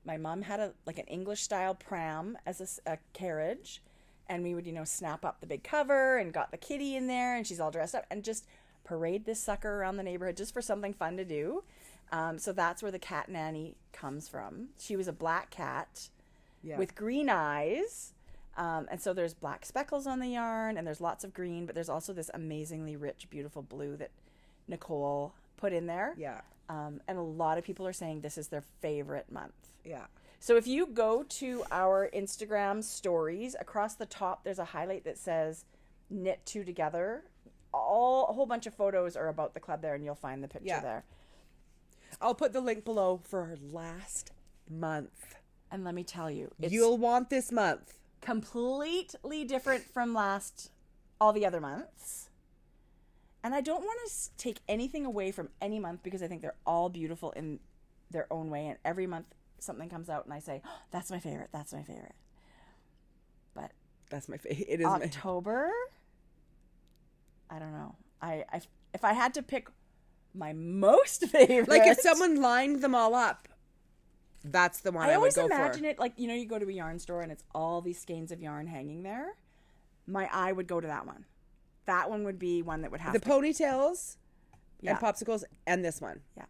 my mom had an English style pram as a carriage, and we would, snap up the big cover and got the kitty in there, and she's all dressed up, and just parade this sucker around the neighborhood just for something fun to do. So that's where the Cat Nanny comes from. She was a black cat, with green eyes. And so there's black speckles on the yarn, and there's lots of green, but there's also this amazingly rich, beautiful blue that Nicole put in there. Yeah. And a lot of people are saying this is their favorite month. Yeah. So if you go to our Instagram stories, across the top, there's a highlight that says knit two together. A whole bunch of photos are about the club there, and you'll find the picture there. I'll put the link below for our last month. And let me tell you, it's you'll want this month. Completely different from all the other months. And I don't want to take anything away from any month, because I think they're all beautiful in their own way. And every month something comes out and I say, oh, that's my favorite. That's my favorite. But that's my favorite. It is October. I don't know. If I had to pick my most favorite, like if someone lined them all up, that's the one I would go for. I always imagine it like, you go to a yarn store and it's all these skeins of yarn hanging there. My eye would go to that one. That one would be one that would have the ponytails and popsicles, and this one. Yeah.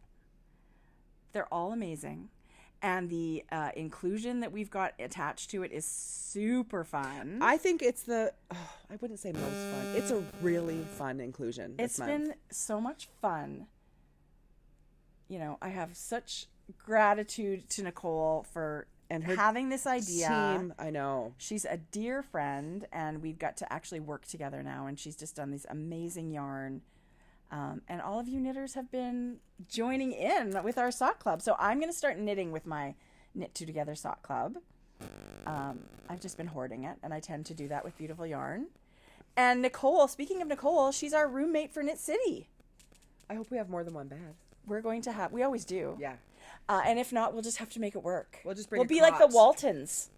They're all amazing. And the inclusion that we've got attached to it is super fun. I think it's I wouldn't say most fun. It's a really fun inclusion this month. It's been so much fun. I have such gratitude to Nicole for having this idea. Team, I know. She's a dear friend, and we've got to actually work together now, and she's just done these amazing yarn. And all of you knitters have been joining in with our sock club. So I'm going to start knitting with my Knit Two Together sock club. I've just been hoarding it, and I tend to do that with beautiful yarn. And Nicole, speaking of Nicole, she's our roommate for Knit City. I hope we have more than one bed. We always do. Yeah. And if not, we'll just have to make it work. We'll be like the Waltons.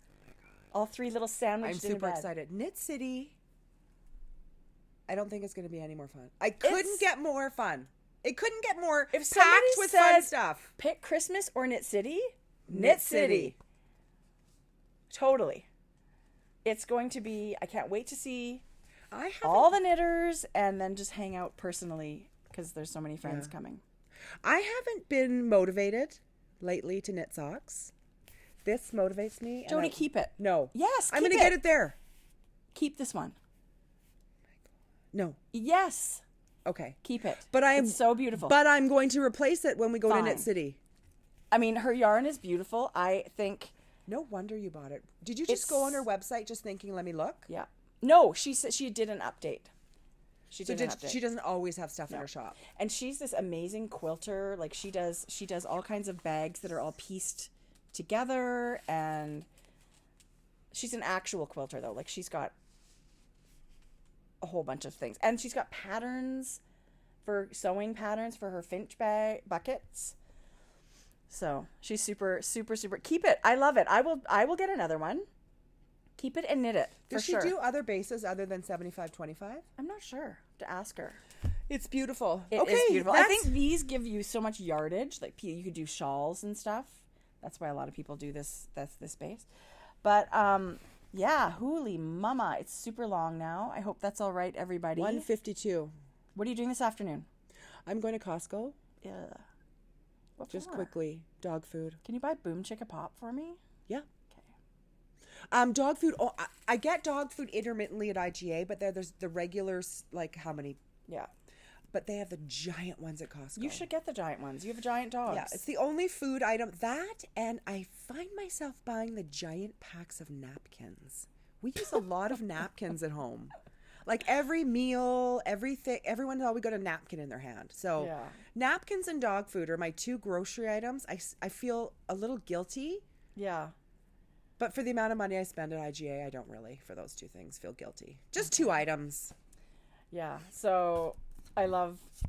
All three little sandwiched in a bed. I'm super excited. Knit City. I don't think it's going to be any more fun. I couldn't get more fun. It couldn't get more packed with fun stuff. Pick Christmas or Knit City. Knit City. Totally. It's going to be, I can't wait to see all the knitters and then just hang out personally, because there's so many friends coming. I haven't been motivated lately to knit socks. This motivates me. Jodi, keep it. No. Yes, I'm going to get it there. Keep this one. No. Yes. Okay. Keep it. It's so beautiful. But I'm going to replace it when we go to Knit City. I mean, her yarn is beautiful. I think. No wonder you bought it. Did you just go on her website just thinking, let me look? Yeah. No, she said she did an update. She doesn't always have stuff in her shop. And she's this amazing quilter. Like she does all kinds of bags that are all pieced together, and she's an actual quilter though. Like she's got a whole bunch of things, and she's got patterns for sewing patterns for her Finch buckets. So she's super, super, super. Keep it. I love it. I will get another one. Keep it and knit it. Does she do other bases other than 75-25? I'm not sure. To ask her. It's beautiful. It is beautiful. I think these give you so much yardage. Like you could do shawls and stuff. That's why a lot of people do this. That's this base. But yeah, holy mama, it's super long now. I hope that's all right, everybody. 1:52. What are you doing this afternoon? I'm going to Costco. Yeah. What Just for? quickly, dog food. Can you buy Boom Chicka Pop for me? Yeah. Dog food. Oh, I get dog food intermittently at IGA, but there's the regulars. Like how many? Yeah. But they have the giant ones at Costco. You should get the giant ones. You have giant dogs. Yeah, it's the only food item and I find myself buying the giant packs of napkins. We use a lot of napkins at home. Like every meal, everything, everyone's always got a napkin in their hand. So napkins and dog food are my two grocery items. I feel a little guilty. Yeah. But for the amount of money I spend at IGA, I don't really, for those two things, feel guilty. Just two items. Yeah. So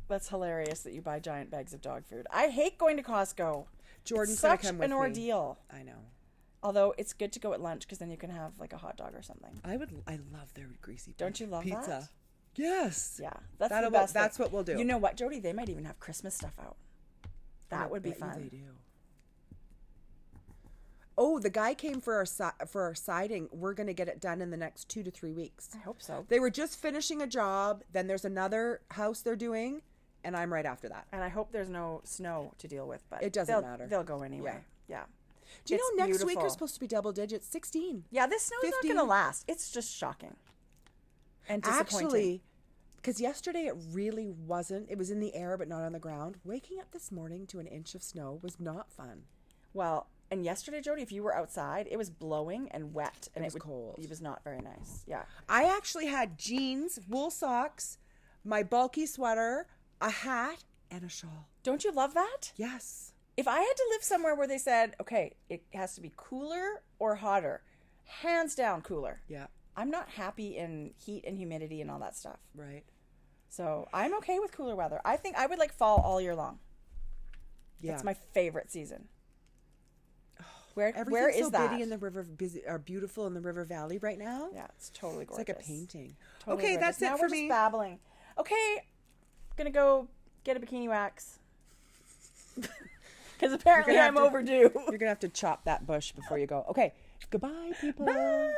that's hilarious that you buy giant bags of dog food. I hate going to Costco. Jordan's going to come with an ordeal. I know. Although it's good to go at lunch because then you can have like a hot dog or something. I love their greasy pizza. Don't you love pizza? That? Yes. Yeah. That's the best. That's what we'll do. You know what, Jodi? They might even have Christmas stuff out. That would be fun. They do. Oh, the guy came for our siding. We're going to get it done in the next 2 to 3 weeks. I hope so. They were just finishing a job. Then there's another house they're doing, and I'm right after that. And I hope there's no snow to deal with, but it doesn't matter. They'll go anyway. Yeah. Do you It's know next week beautiful. are supposed to be double digits? 16. Yeah, this snow's 15. not going to last. It's just shocking and disappointing. Actually, because yesterday it really wasn't. It was in the air but not on the ground. Waking up this morning to an inch of snow was not fun. Well, and yesterday, Jodi, if you were outside, it was blowing and wet. And it was cold. It was not very nice. Yeah. I actually had jeans, wool socks, my bulky sweater, a hat, and a shawl. Don't you love that? Yes. If I had to live somewhere where they said, okay, it has to be cooler or hotter, hands down cooler. Yeah. I'm not happy in heat and humidity and all that stuff. Right. So I'm okay with cooler weather. I think I would like fall all year long. Yeah. It's my favorite season. Where Everything's is so that? bitty in the river, are beautiful in the river valley right now. Yeah, it's totally gorgeous. It's like a painting. Totally okay, gorgeous. that's Now it for we're me. just babbling. Okay, gonna go get a bikini wax. Because apparently I'm overdue. You're going to have to chop that bush before you go. Okay, goodbye, people. Bye.